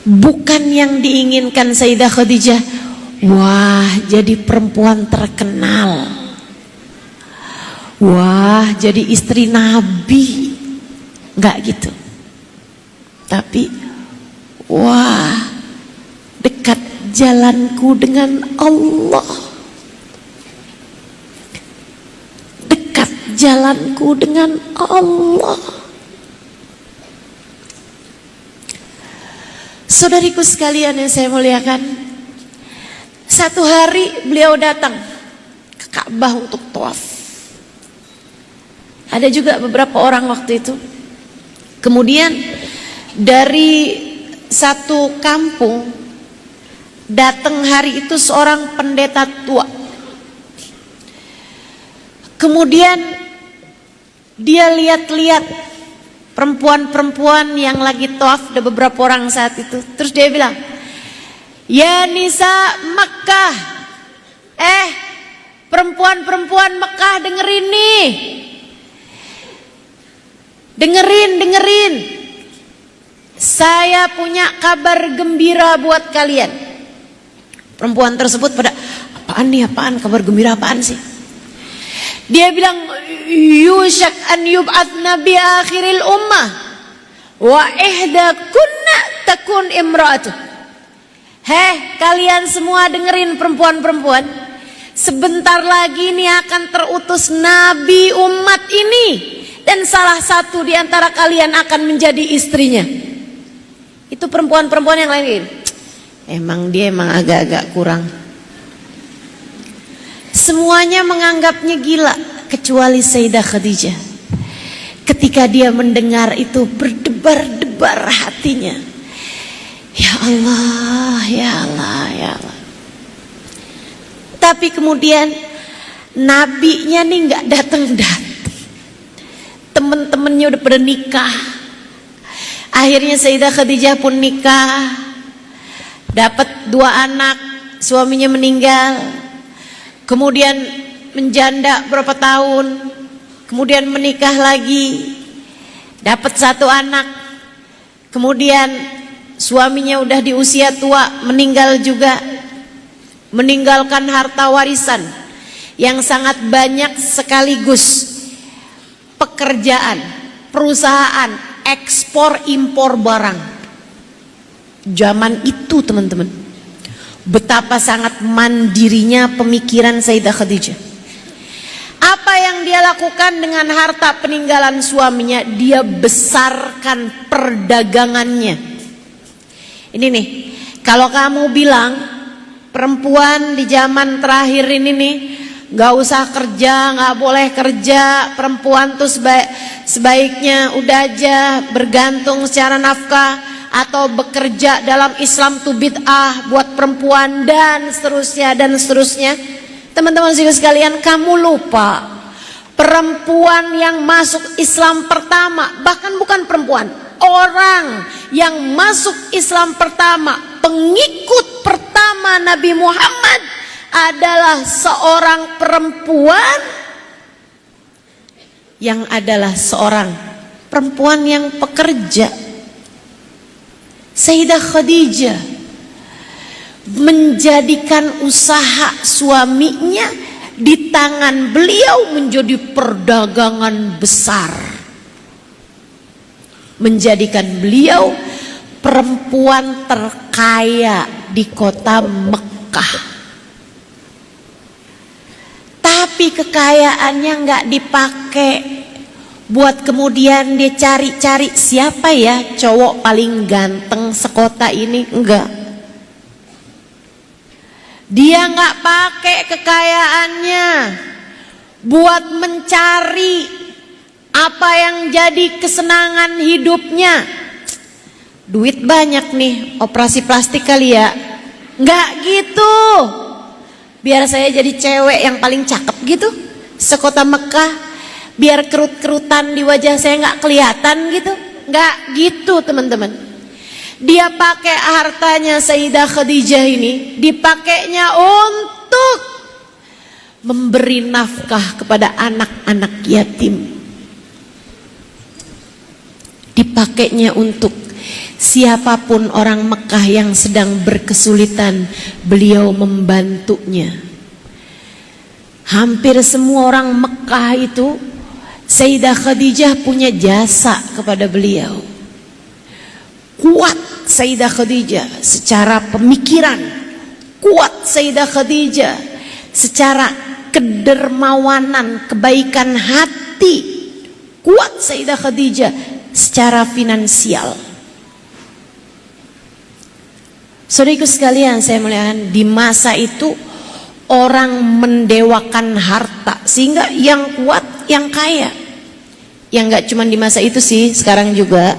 Bukan yang diinginkan Sayyidah Khadijah, wah jadi perempuan terkenal, wah jadi istri Nabi, enggak gitu. Tapi wah, dekat jalanku dengan Allah, dekat jalanku dengan Allah. Saudariku sekalian yang saya muliakan, satu hari beliau datang ke Ka'bah untuk tawaf. Ada juga beberapa orang waktu itu. Kemudian dari satu kampung datang hari itu seorang pendeta tua. Kemudian dia lihat-lihat perempuan-perempuan yang lagi tawaf, ada beberapa orang saat itu. Terus dia bilang, ya nisa Makkah, perempuan-perempuan Mekah, dengerin nih, dengerin. Saya punya kabar gembira buat kalian. Perempuan tersebut pada, apaan kabar gembira apaan sih? Dia bilang, yusyak an yub'ats nabi akhiril ummah wa ihda kunna takun imra'atuh. Kalian semua dengerin perempuan-perempuan, sebentar lagi ini akan terutus nabi umat ini, dan salah satu di antara kalian akan menjadi istrinya. Itu perempuan-perempuan yang lain, emang agak-agak kurang. Semuanya menganggapnya gila kecuali Sayyidah Khadijah. Ketika dia mendengar itu berdebar-debar hatinya. Ya Allah, ya Allah, ya Allah. Tapi kemudian nabinya nih nggak datang-datang. Temen-temennya udah pada nikah. Akhirnya Sayyidah Khadijah pun nikah, dapat 2 anak, suaminya meninggal. Kemudian menjanda berapa tahun, kemudian menikah lagi, dapat 1 anak, kemudian suaminya udah di usia tua, meninggal juga, meninggalkan harta warisan yang sangat banyak, sekaligus pekerjaan, perusahaan, ekspor impor barang. Zaman itu teman-teman, betapa sangat mandirinya pemikiran Sayyidah Khadijah. Apa yang dia lakukan dengan harta peninggalan suaminya? Dia besarkan perdagangannya. Ini nih, kalau kamu bilang perempuan di zaman terakhir ini nih gak usah kerja, gak boleh kerja, perempuan tuh sebaiknya udah aja bergantung secara nafkah, atau bekerja dalam Islam tuh bid'ah buat perempuan, dan seterusnya dan seterusnya. Teman-teman sekalian, kamu lupa perempuan yang masuk Islam pertama, bahkan bukan perempuan, orang yang masuk Islam pertama, pengikut pertama Nabi Muhammad adalah seorang perempuan yang adalah seorang perempuan yang pekerja. Sayyidah Khadijah menjadikan usaha suaminya di tangan beliau menjadi perdagangan besar, menjadikan beliau perempuan terkaya di kota Mekah. Mekah. Tapi kekayaannya nggak dipakai buat kemudian dia cari-cari siapa ya cowok paling ganteng sekota ini, enggak. Dia nggak pakai kekayaannya buat mencari apa yang jadi kesenangan hidupnya. Duit banyak nih, operasi plastik kali ya. Nggak gitu. Biar saya jadi cewek yang paling cakep gitu sekota Mekah. Biar kerut-kerutan di wajah saya nggak kelihatan gitu. Nggak gitu teman-teman. Dia pakai hartanya Sayyidah Khadijah ini, dipakainya untuk memberi nafkah kepada anak-anak yatim. Dipakainya untuk siapapun orang Mekah yang sedang berkesulitan, beliau membantunya. Hampir semua orang Mekah itu Sayyidah Khadijah punya jasa kepada beliau. Kuat Sayyidah Khadijah secara pemikiran, kuat Sayyidah Khadijah secara kedermawanan, kebaikan hati, kuat Sayyidah Khadijah secara finansial. Saudaraku sekalian, saya muliakan, di masa itu orang mendewakan harta, sehingga yang kuat yang kaya. Yang nggak cuma di masa itu sih, sekarang juga.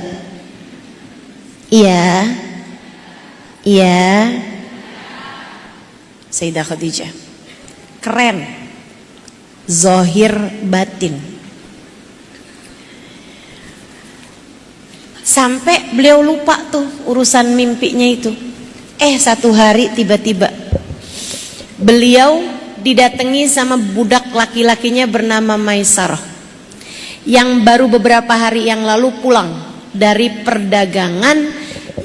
Iya, iya. Sayyidah Khadijah keren, zohir batin. Sampai beliau lupa tuh urusan mimpinya itu. Satu hari tiba-tiba beliau didatangi sama budak laki-lakinya bernama Maisarah, yang baru beberapa hari yang lalu pulang dari perdagangan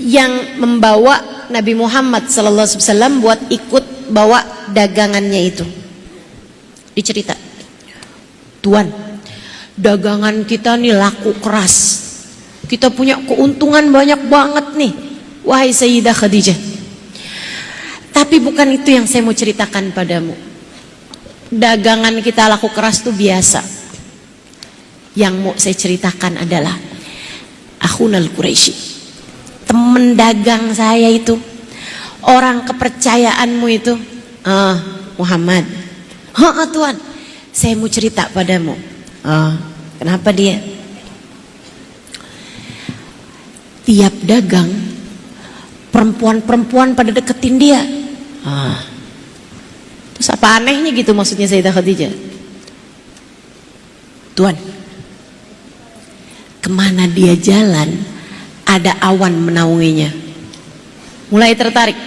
yang membawa Nabi Muhammad SAW buat ikut bawa dagangannya itu. Dicerita, Tuan, dagangan kita nih laku keras, kita punya keuntungan banyak banget nih, wahai Sayyidah Khadijah. Tapi bukan itu yang saya mau ceritakan padamu. Dagangan kita laku keras itu biasa. Yang mau saya ceritakan adalah Akhunal Quraisy, temen dagang saya itu, orang kepercayaanmu itu, Muhammad. Tuan, saya mau cerita padamu. Kenapa dia? Tiap dagang, perempuan-perempuan pada deketin dia. Terus apa anehnya gitu maksudnya Sayyidah Khadijah? Tuan, kemana dia jalan ada awan menaunginya. Mulai tertarik.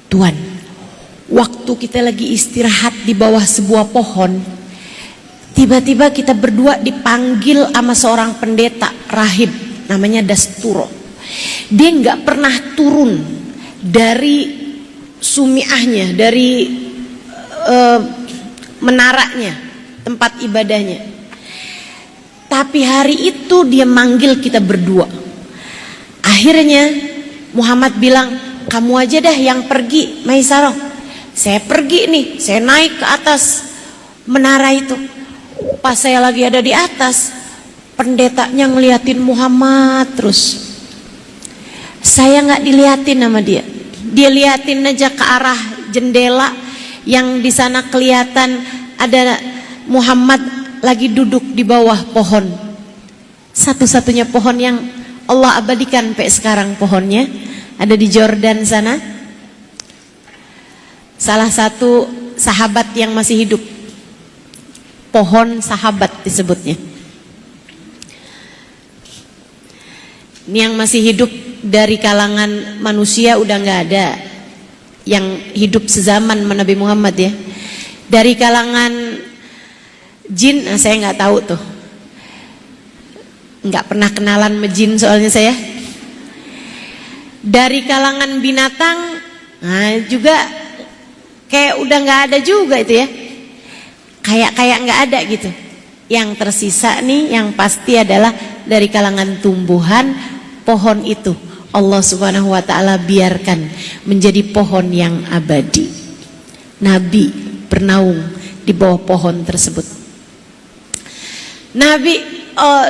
Tuan, waktu kita lagi istirahat di bawah sebuah pohon, tiba-tiba kita berdua dipanggil sama seorang pendeta rahib namanya Dasturo. Dia nggak pernah turun dari sumiahnya, dari menaranya, tempat ibadahnya. Tapi hari itu dia manggil kita berdua. Akhirnya Muhammad bilang, kamu aja dah yang pergi, Maisarah. Saya pergi nih, saya naik ke atas menara itu. Pas saya lagi ada di atas, pendetanya ngeliatin Muhammad terus. Saya nggak diliatin sama dia. Dia liatin aja ke arah jendela yang di sana kelihatan ada Muhammad lagi duduk di bawah pohon. Satu-satunya pohon yang Allah abadikan sampai sekarang, pohonnya ada di Jordan sana. Salah satu sahabat yang masih hidup, pohon sahabat disebutnya. Ini yang masih hidup dari kalangan manusia udah nggak ada yang hidup sezaman sama Nabi Muhammad ya. Dari kalangan jin, saya nggak tahu tuh, nggak pernah kenalan sama jin soalnya saya. Dari kalangan binatang, juga kayak udah nggak ada juga itu ya. Kayak nggak ada gitu. Yang tersisa nih yang pasti adalah dari kalangan tumbuhan, pohon itu, Allah Subhanahu wa ta'ala biarkan menjadi pohon yang abadi. Nabi bernaung di bawah pohon tersebut. Nabi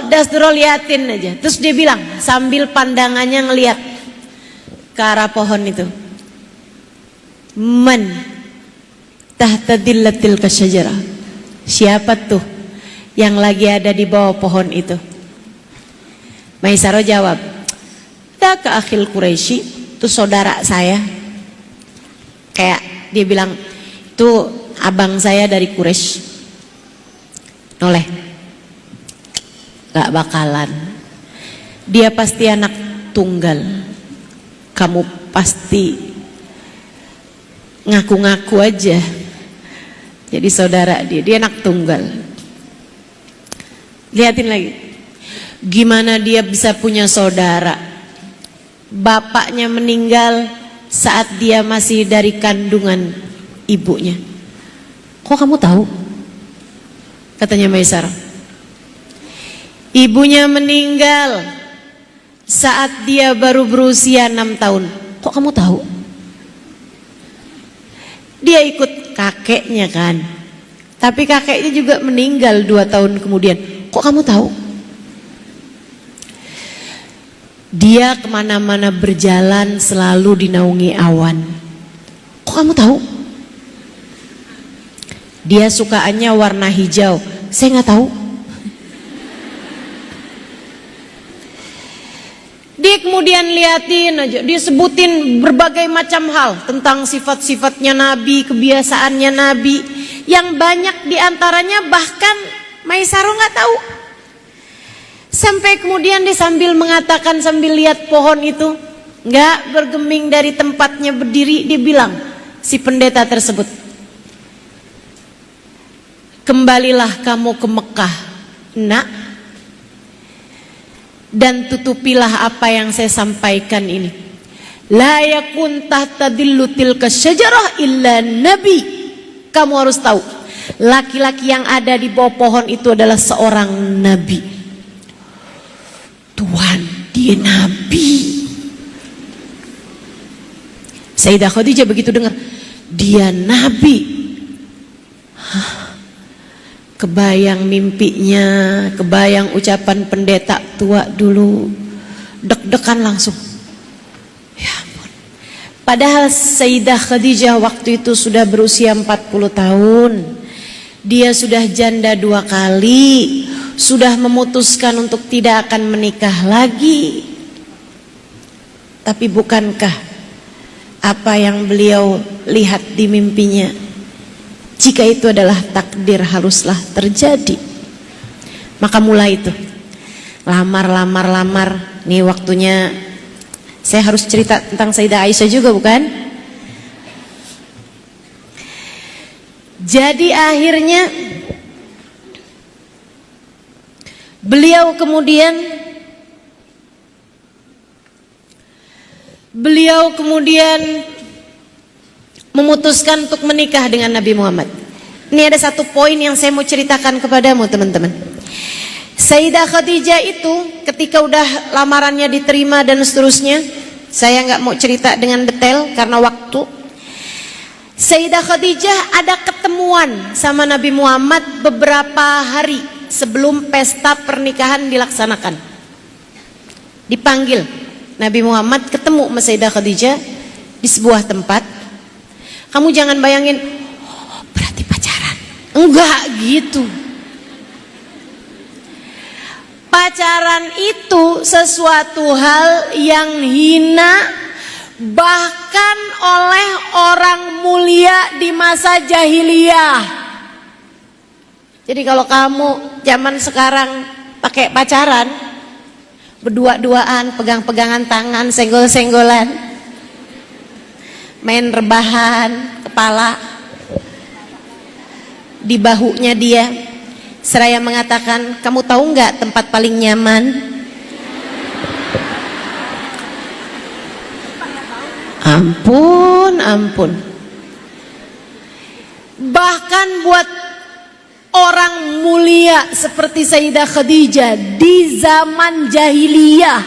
Dasdurul liatin aja, terus dia bilang sambil pandangannya ngelihat ke arah pohon itu, man tahta dillatil kasyajarah, siapa tuh yang lagi ada di bawah pohon itu? Maisaro jawab, tak ke akhil Quraisy, itu saudara saya. Kayak dia bilang, itu abang saya dari Quraisy. Noleh, gak bakalan. Dia pasti anak tunggal. Kamu pasti ngaku-ngaku aja jadi saudara dia anak tunggal. Lihatin lagi, gimana dia bisa punya saudara? Bapaknya meninggal saat dia masih dari kandungan ibunya. Kok kamu tahu? Katanya Maisar, ibunya meninggal saat dia baru berusia 6 tahun. Kok kamu tahu? Dia ikut kakeknya kan, tapi kakeknya juga meninggal 2 tahun kemudian. Kok kamu tahu? Dia kemana-mana berjalan selalu dinaungi awan. Kok kamu tahu? Dia sukaannya warna hijau. Saya nggak tahu. Dia kemudian liatin aja, dia sebutin berbagai macam hal tentang sifat-sifatnya Nabi, kebiasaannya Nabi, yang banyak diantaranya bahkan Maisaro nggak tahu. Sampai kemudian dia sambil mengatakan, sambil lihat pohon itu nggak bergeming dari tempatnya berdiri, dia bilang si pendeta tersebut, kembalilah kamu ke Mekah, nak, dan tutupilah apa yang saya sampaikan ini. La yakun tahta dillu tilka syajarah illa nabi. Kamu harus tahu, laki-laki yang ada di bawah pohon itu adalah seorang nabi. Tuhan, dia nabi. Sayyidah Khadijah begitu dengar, dia nabi. Kebayang mimpinya, kebayang ucapan pendeta tua dulu, deg-degan langsung. Ya ampun. Padahal Sayyidah Khadijah waktu itu sudah berusia 40 tahun. Dia sudah janda 2 kali, sudah memutuskan untuk tidak akan menikah lagi. Tapi bukankah apa yang beliau lihat di mimpinya, jika itu adalah takdir, haruslah terjadi? Maka mulai itu lamar. Nih waktunya saya harus cerita tentang Sayyidah Aisyah juga, bukan? Jadi akhirnya beliau kemudian memutuskan untuk menikah dengan Nabi Muhammad. Ini ada satu poin yang saya mau ceritakan kepadamu teman-teman. Sayyidah Khadijah itu ketika udah lamarannya diterima dan seterusnya, saya nggak mau cerita dengan detail karena waktu. Sayyidah Khadijah ada ketemuan sama Nabi Muhammad beberapa hari sebelum pesta pernikahan dilaksanakan. Dipanggil Nabi Muhammad ketemu sama Sayyidah Khadijah di sebuah tempat. Kamu jangan bayangin, oh, berarti pacaran. Enggak gitu. Pacaran itu sesuatu hal yang hina, bahkan oleh orang mulia di masa jahiliyah. Jadi kalau kamu zaman sekarang pakai pacaran, berdua-duaan, pegang-pegangan tangan, senggol-senggolan, main rebahan kepala di bahunya dia, seraya mengatakan, kamu tahu nggak tempat paling nyaman? Ampun. Bahkan buat orang mulia seperti Sayyidah Khadijah di zaman jahiliyah,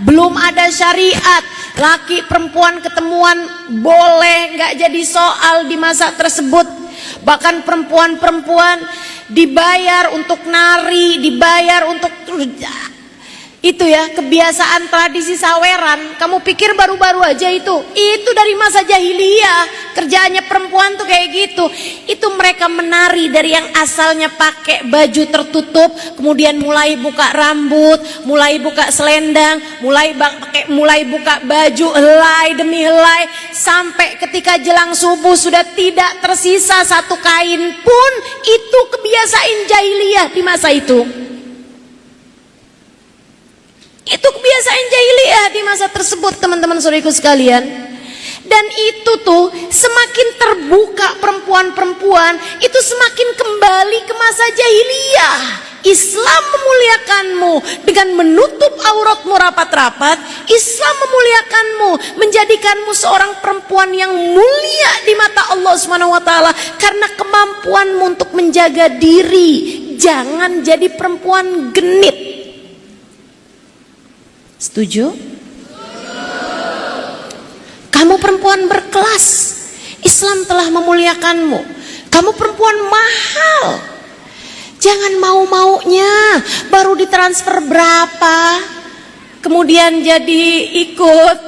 belum ada syariat, laki perempuan ketemuan boleh, nggak jadi soal di masa tersebut. Bahkan perempuan-perempuan dibayar untuk nari, dibayar untuk itu ya, kebiasaan tradisi saweran. Kamu pikir baru-baru aja itu dari masa jahiliyah. Kerjaannya perempuan tuh kayak gitu. Itu mereka menari dari yang asalnya pakai baju tertutup, kemudian mulai buka rambut, mulai buka selendang, mulai buka baju helai demi helai, sampai ketika jelang subuh sudah tidak tersisa satu kain pun. Itu kebiasaan jahiliyah di masa itu. Itu kebiasaan jahiliyah di masa tersebut, teman-teman saudariku sekalian. Dan itu tuh semakin terbuka perempuan-perempuan, itu semakin kembali ke masa jahiliyah. Islam memuliakanmu dengan menutup auratmu rapat-rapat. Islam memuliakanmu, menjadikanmu seorang perempuan yang mulia di mata Allah Subhanahu wa taala karena kemampuanmu untuk menjaga diri. Jangan jadi perempuan genit. Setuju? Kamu perempuan berkelas, Islam telah memuliakanmu. Kamu perempuan mahal. Jangan mau-maunya baru ditransfer berapa, kemudian jadi ikut.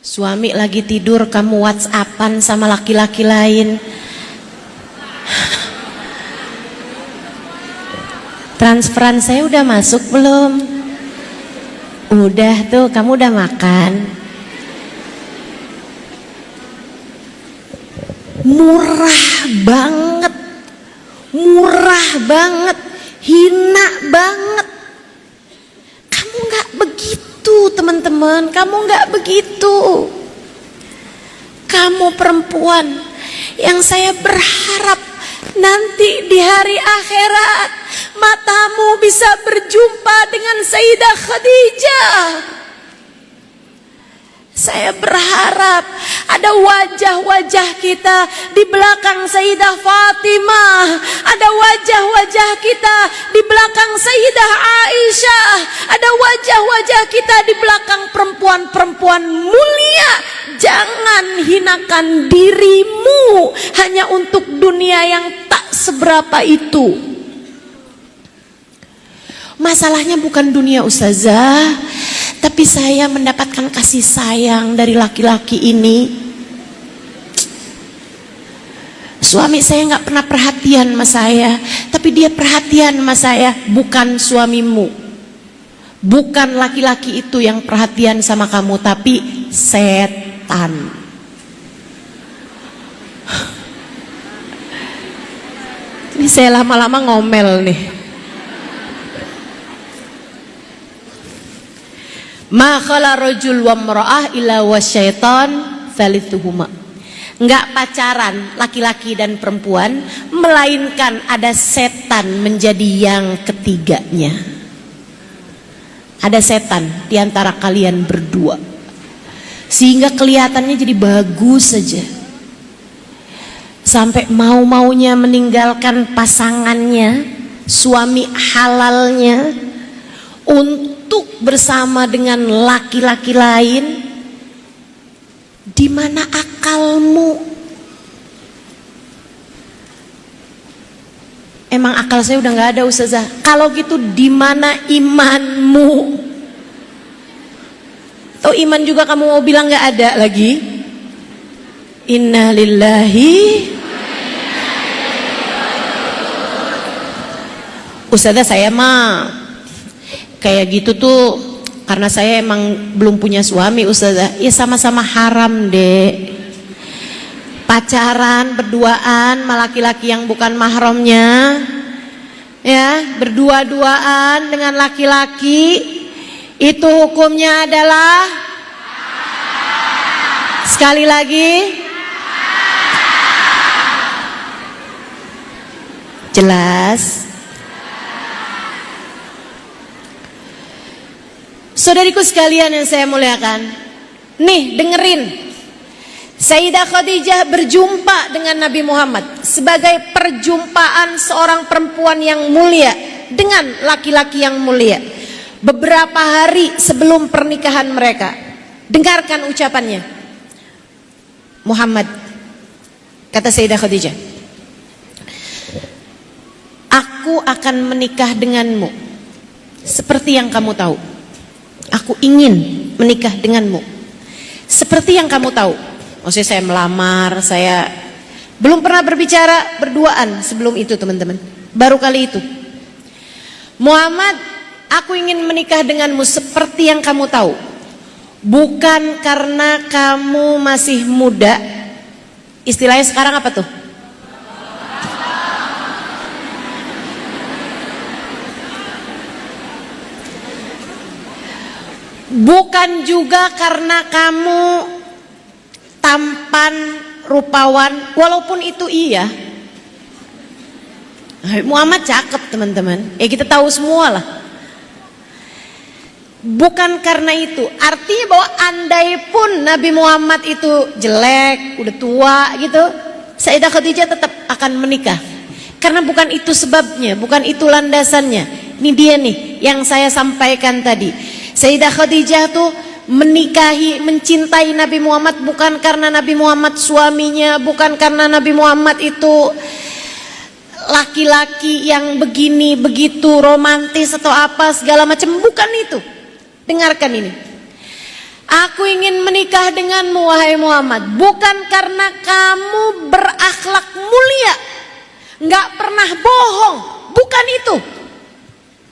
Suami lagi tidur, kamu WhatsAppan sama laki-laki lain. Transferan saya udah masuk belum? Udah tuh, kamu udah makan? Murah banget, hina banget. Kamu gak begitu teman-teman, kamu gak begitu. Kamu perempuan yang saya berharap nanti di hari akhirat matamu bisa berjumpa dengan Sayyidah Khadijah. Saya berharap ada wajah-wajah kita di belakang Sayyidah Fatimah, ada wajah-wajah kita di belakang Sayyidah Aisyah, ada wajah-wajah kita di belakang perempuan-perempuan mulia. Jangan hinakan dirimu hanya untuk dunia yang tak seberapa itu. Masalahnya bukan dunia ustazah, tapi saya mendapatkan kasih sayang dari laki-laki ini. Suami saya gak pernah perhatian sama saya, tapi dia perhatian sama saya. Bukan suamimu, bukan laki-laki itu yang perhatian sama kamu, tapi setan. Ini saya lama-lama ngomel nih. Ma khala rajul wa imra'ah illa wasyaitan thalithuhuma. Enggak pacaran laki-laki dan perempuan, melainkan ada setan menjadi yang ketiganya. Ada setan di antara kalian berdua, sehingga kelihatannya jadi bagus saja, sampai mau-maunya meninggalkan pasangannya, suami halalnya, untuk bersama dengan laki-laki lain. Di mana akalmu? Emang akal saya udah nggak ada ustazah. Kalau gitu di mana imanmu? Atau iman juga kamu mau bilang nggak ada lagi? Inna lillahi. Ustazah, saya mah kayak gitu tuh karena saya emang belum punya suami ustazah. Ya sama-sama haram deh, pacaran berduaan sama laki-laki yang bukan mahramnya, ya, berdua-duaan dengan laki-laki, itu hukumnya adalah, sekali lagi, jelas. Saudariku sekalian yang saya muliakan, nih dengerin. Sayyidah Khadijah berjumpa dengan Nabi Muhammad sebagai perjumpaan seorang perempuan yang mulia dengan laki-laki yang mulia. beberapa hari sebelum pernikahan mereka. Dengarkan ucapannya. Muhammad, kata Sayyidah Khadijah, aku akan menikah denganmu seperti yang kamu tahu. Aku ingin menikah denganmu seperti yang kamu tahu. Maksudnya saya melamar, saya belum pernah berbicara berduaan sebelum itu teman-teman. Baru kali itu. Muhammad, aku ingin menikah denganmu seperti yang kamu tahu. Bukan karena kamu masih muda. Istilahnya sekarang apa tuh? Bukan juga karena kamu tampan, rupawan, walaupun itu iya. Muhammad cakep teman-teman, kita tahu semua lah. Bukan karena itu, artinya bahwa andai pun Nabi Muhammad itu jelek, udah tua gitu, Sayyidah Khadijah tetap akan menikah. Karena bukan itu sebabnya, bukan itu landasannya. Ini dia nih yang saya sampaikan tadi. Sayyidah Khadijah tuh menikahi, mencintai Nabi Muhammad bukan karena Nabi Muhammad suaminya, bukan karena Nabi Muhammad itu laki-laki yang begini begitu romantis atau apa segala macam, bukan itu. Dengarkan ini. Aku ingin menikah denganmu wahai Muhammad bukan karena kamu berakhlak mulia, nggak pernah bohong, bukan itu.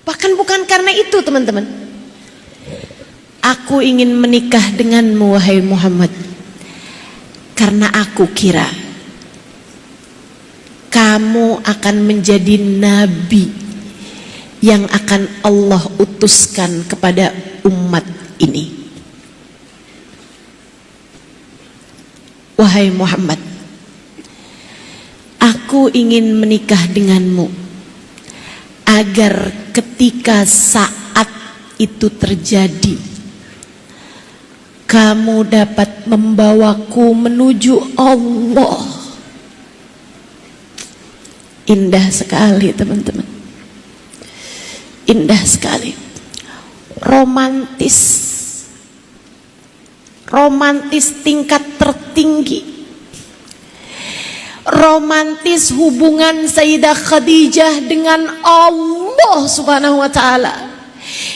Bahkan bukan karena itu teman-teman. Aku ingin menikah denganmu wahai Muhammad karena aku kira kamu akan menjadi nabi yang akan Allah utuskan kepada umat ini. Wahai Muhammad, aku ingin menikah denganmu agar ketika saat itu terjadi, kamu dapat membawaku menuju Allah. Indah sekali teman-teman. Indah sekali. Romantis. Romantis tingkat tertinggi. Romantis hubungan Sayyidah Khadijah dengan Allah Subhanahu wa ta'ala,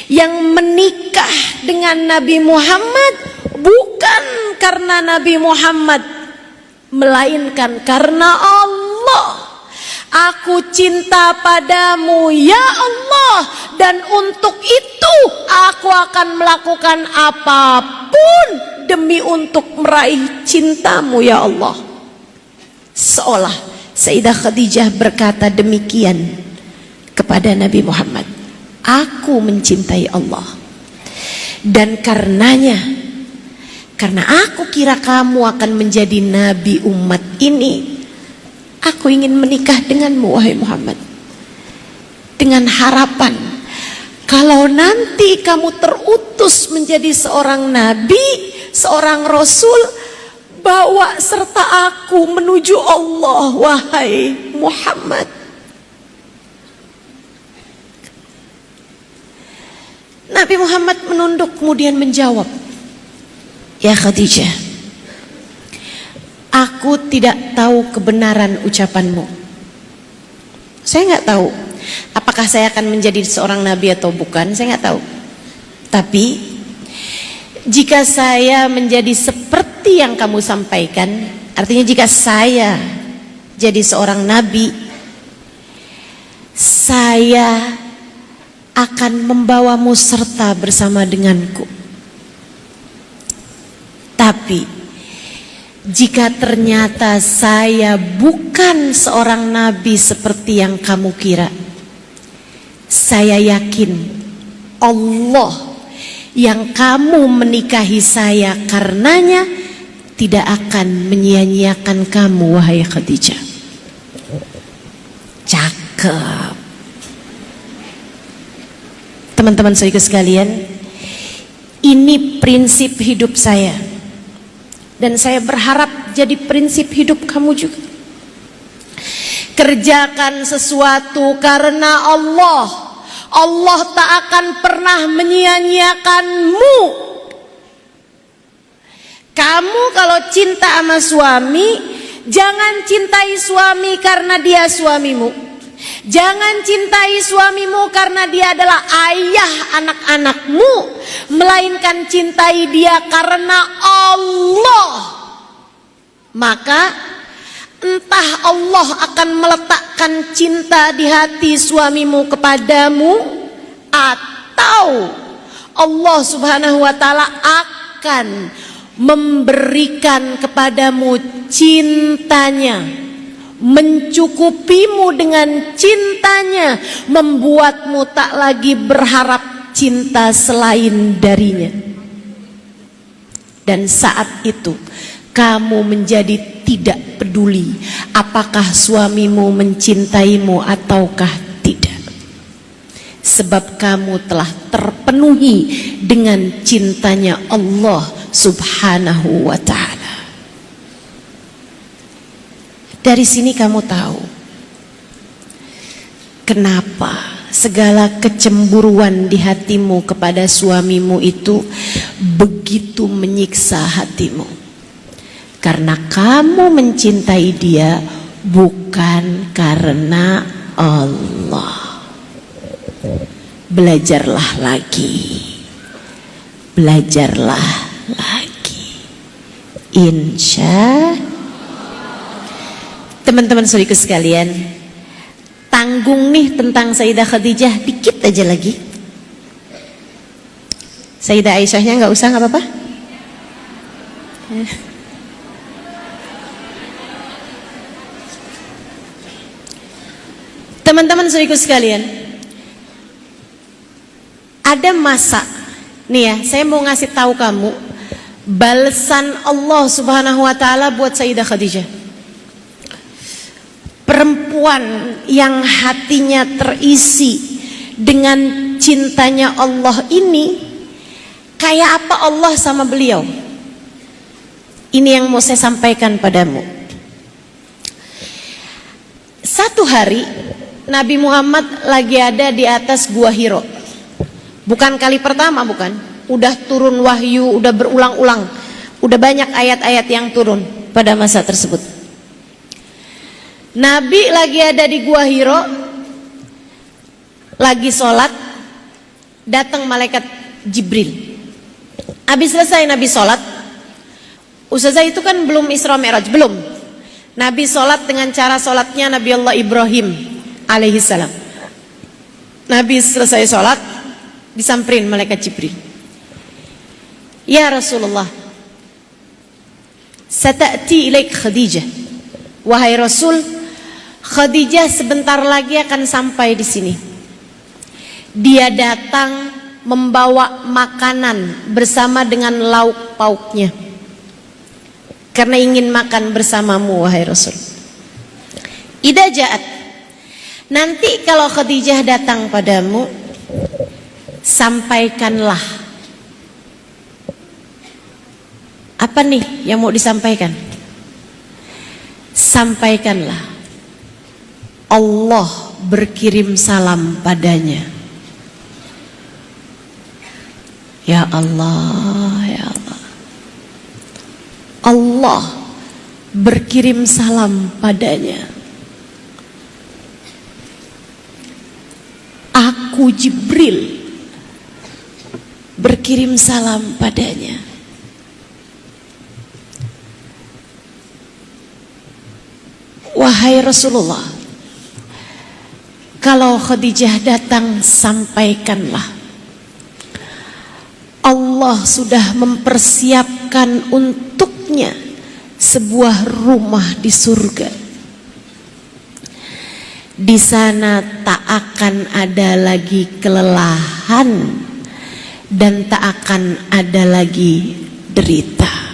yang menikah dengan Nabi Muhammad bukan karena Nabi Muhammad, melainkan karena Allah. Aku cinta padamu ya Allah, dan untuk itu aku akan melakukan apapun demi untuk meraih cintamu ya Allah. Seolah Sayyidah Khadijah berkata demikian kepada Nabi Muhammad, aku mencintai Allah, dan karenanya, karena aku kira kamu akan menjadi nabi umat ini, aku ingin menikah denganmu wahai Muhammad, dengan harapan kalau nanti kamu terutus menjadi seorang nabi, seorang rasul, bawa serta aku menuju Allah wahai Muhammad. Nabi Muhammad menunduk kemudian menjawab, ya Khadijah, aku tidak tahu kebenaran ucapanmu. Saya nggak tahu apakah saya akan menjadi seorang nabi atau bukan, saya nggak tahu. Tapi jika saya menjadi seperti yang kamu sampaikan, artinya jika saya jadi seorang nabi, saya akan membawamu serta bersama denganku. Tapi jika ternyata saya bukan seorang nabi seperti yang kamu kira, saya yakin Allah yang kamu menikahi saya karenanya tidak akan menyia-nyiakan kamu wahai Khadijah. Cakep. Teman-teman saudara sekalian, ini prinsip hidup saya, dan saya berharap jadi prinsip hidup kamu juga. Kerjakan sesuatu karena Allah, Allah tak akan pernah menyia-nyiakanmu. Kamu kalau cinta sama suami, jangan cintai suami karena dia suamimu. Jangan cintai suamimu karena dia adalah ayah anak-anakmu, melainkan cintai dia karena Allah. Maka entah Allah akan meletakkan cinta di hati suamimu kepadamu, atau Allah Subhanahu wa ta'ala akan memberikan kepadamu cintanya, mencukupimu dengan cintanya, membuatmu tak lagi berharap cinta selain darinya. Dan saat itu kamu menjadi tidak peduli apakah suamimu mencintaimu ataukah tidak, sebab kamu telah terpenuhi dengan cintanya Allah Subhanahu wa ta'ala. Dari sini kamu tahu kenapa segala kecemburuan di hatimu kepada suamimu itu begitu menyiksa hatimu. Karena kamu mencintai dia bukan karena Allah. Belajarlah lagi. Belajarlah lagi. Insya teman-teman saudaraku sekalian, tanggung nih tentang Sayyidah Khadijah dikit aja lagi. Sayyidah Aisyahnya nggak usah, nggak apa-apa. Teman-teman saudaraku sekalian, ada masa nih ya, saya mau ngasih tahu kamu balasan Allah Subhanahu wa ta'ala buat Sayyidah Khadijah. Perempuan yang hatinya terisi dengan cintanya Allah ini, kayak apa Allah sama beliau? Ini yang mau saya sampaikan padamu. Satu hari Nabi Muhammad lagi ada di atas Gua Hiro. Bukan kali pertama, bukan. Udah turun wahyu, udah berulang-ulang. Udah banyak ayat-ayat yang turun pada masa tersebut. Nabi lagi ada di Gua Hiro, lagi sholat, datang malaikat Jibril. Habis selesai Nabi sholat, Ustazah itu kan belum Isra Mi'raj, belum. Nabi sholat dengan cara sholatnya Nabi Allah Ibrahim alaihissalam. Nabi selesai sholat, disamperin malaikat Jibril. Ya Rasulullah, sata'ti ilaik Khadijah. Wahai Rasul, Khadijah sebentar lagi akan sampai di sini. Dia datang membawa makanan bersama dengan lauk pauknya, karena ingin makan bersamamu wahai Rasul. Idza ja'at, nanti kalau Khadijah datang padamu, sampaikanlah. Apa nih yang mau disampaikan? Sampaikanlah Allah berkirim salam padanya. Ya Allah, ya Allah. Allah berkirim salam padanya. Aku Jibril berkirim salam padanya. Wahai Rasulullah, kalau Khadijah datang, sampaikanlah Allah sudah mempersiapkan untuknya sebuah rumah di surga. Di sana tak akan ada lagi kelelahan dan tak akan ada lagi derita.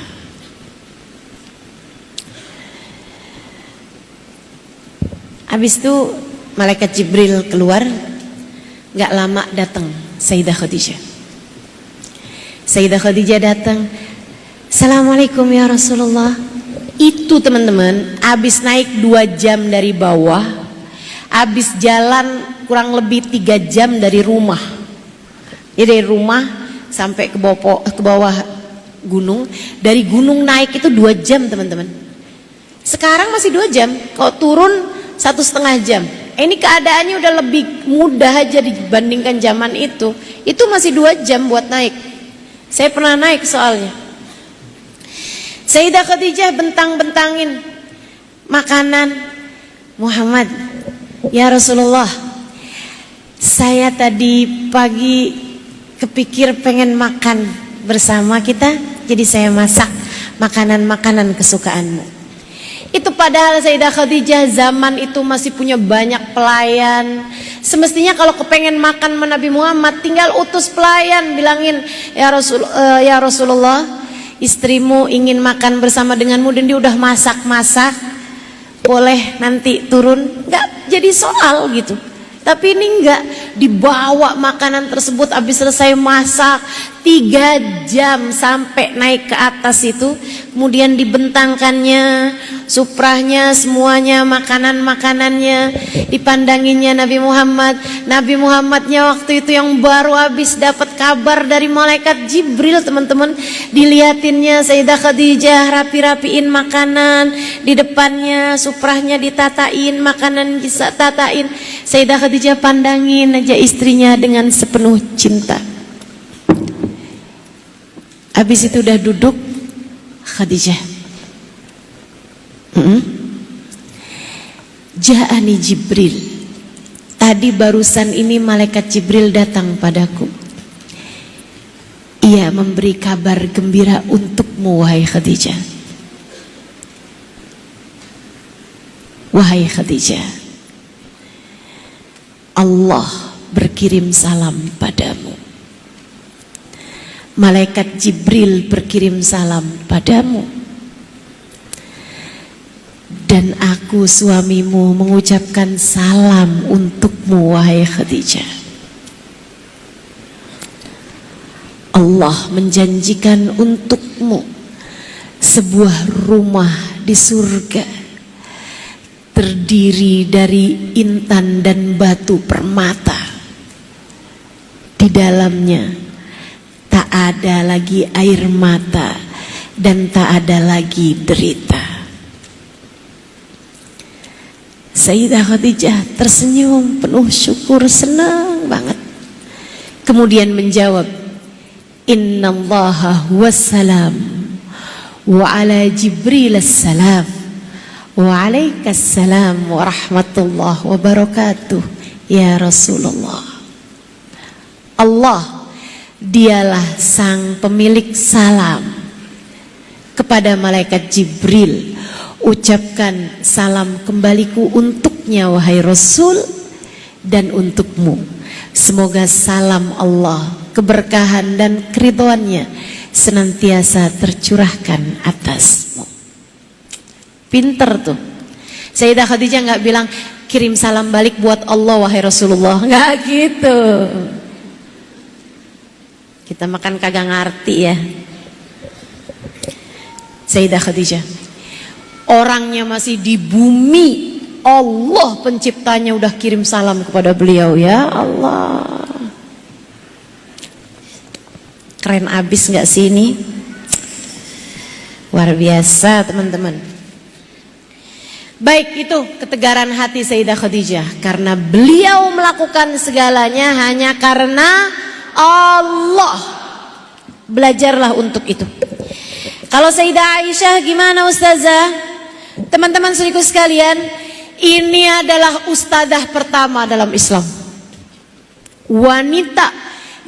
Habis itu malaikat Jibril keluar, gak lama datang Sayyidah Khadijah. Sayyidah Khadijah datang, Assalamualaikum ya Rasulullah. Itu teman-teman, habis naik 2 jam dari bawah, Habis jalan kurang lebih 3 jam dari rumah. Ya, dari rumah sampai ke bawah gunung. Dari gunung naik itu 2 jam teman-teman. Sekarang masih 2 jam. Kalau turun 1,5 jam. Ini keadaannya udah lebih mudah aja dibandingkan zaman itu. Itu masih 2 jam buat naik. Saya pernah naik soalnya. Sayyidah Khadijah bentang-bentangin makanan. Muhammad, ya Rasulullah, saya tadi pagi kepikir pengen makan bersama kita, jadi saya masak makanan-makanan kesukaanmu. Itu padahal Sayyidah Khadijah zaman itu masih punya banyak pelayan. Semestinya kalau kepengen makan sama Nabi Muhammad, tinggal utus pelayan, bilangin, ya Rasulullah, istrimu ingin makan bersama denganmu dan dia udah masak-masak, boleh nanti turun, nggak jadi soal gitu. Tapi ini enggak, dibawa makanan tersebut habis selesai masak 3 jam sampai naik ke atas itu, kemudian dibentangkannya, suprahnya, semuanya makanan-makanannya, dipandanginya Nabi Muhammad. Nabi Muhammadnya waktu itu yang baru habis dapat kabar dari malaikat Jibril teman-teman, diliatinnya Sayyidah Khadijah rapi-rapiin makanan di depannya, suprahnya ditatain, makanan ditatain. Sayyidah Khadijah pandangin aja istrinya dengan sepenuh cinta. Habis itu udah duduk, Khadijah, Ja'ani Jibril, tadi barusan ini malaikat Jibril datang padaku. Ia memberi kabar gembira untukmu, wahai Khadijah. Wahai Khadijah, Allah berkirim salam padamu. Malaikat Jibril berkirim salam padamu. Dan aku suamimu mengucapkan salam untukmu, wahai Khadijah. Allah menjanjikan untukmu sebuah rumah di surga, terdiri dari intan dan batu permata. Di dalamnya tak ada lagi air mata dan tak ada lagi derita. Sayyidah Khadijah tersenyum penuh syukur, senang banget. Kemudian menjawab, Innallaha huwassalam wa ala Jibril assalam wa alaikassalam wa rahmatullah wa barakatuh ya Rasulullah. Allah dialah sang pemilik salam. Kepada malaikat Jibril ucapkan salam kembaliku untuknya, wahai Rasul, dan untukmu. Semoga salam Allah, keberkahan dan keridhoannya senantiasa tercurahkan atasmu. Pinter tuh. Sayyidah Khadijah nggak bilang kirim salam balik buat Allah wahai Rasulullah, nggak gitu. Kita makan kagak ngerti ya. Sayyidah Khadijah, orangnya masih di bumi, Allah penciptanya udah kirim salam kepada beliau, ya Allah. Keren abis nggak sih ini? Luar biasa teman-teman. Baik, itu ketegaran hati Sayyidah Khadijah, karena beliau melakukan segalanya hanya karena Allah. Belajarlah untuk itu. Kalau Sayyidah Aisyah gimana Ustazah? Teman-teman saudaraku sekalian, ini adalah ustadzah pertama dalam Islam, wanita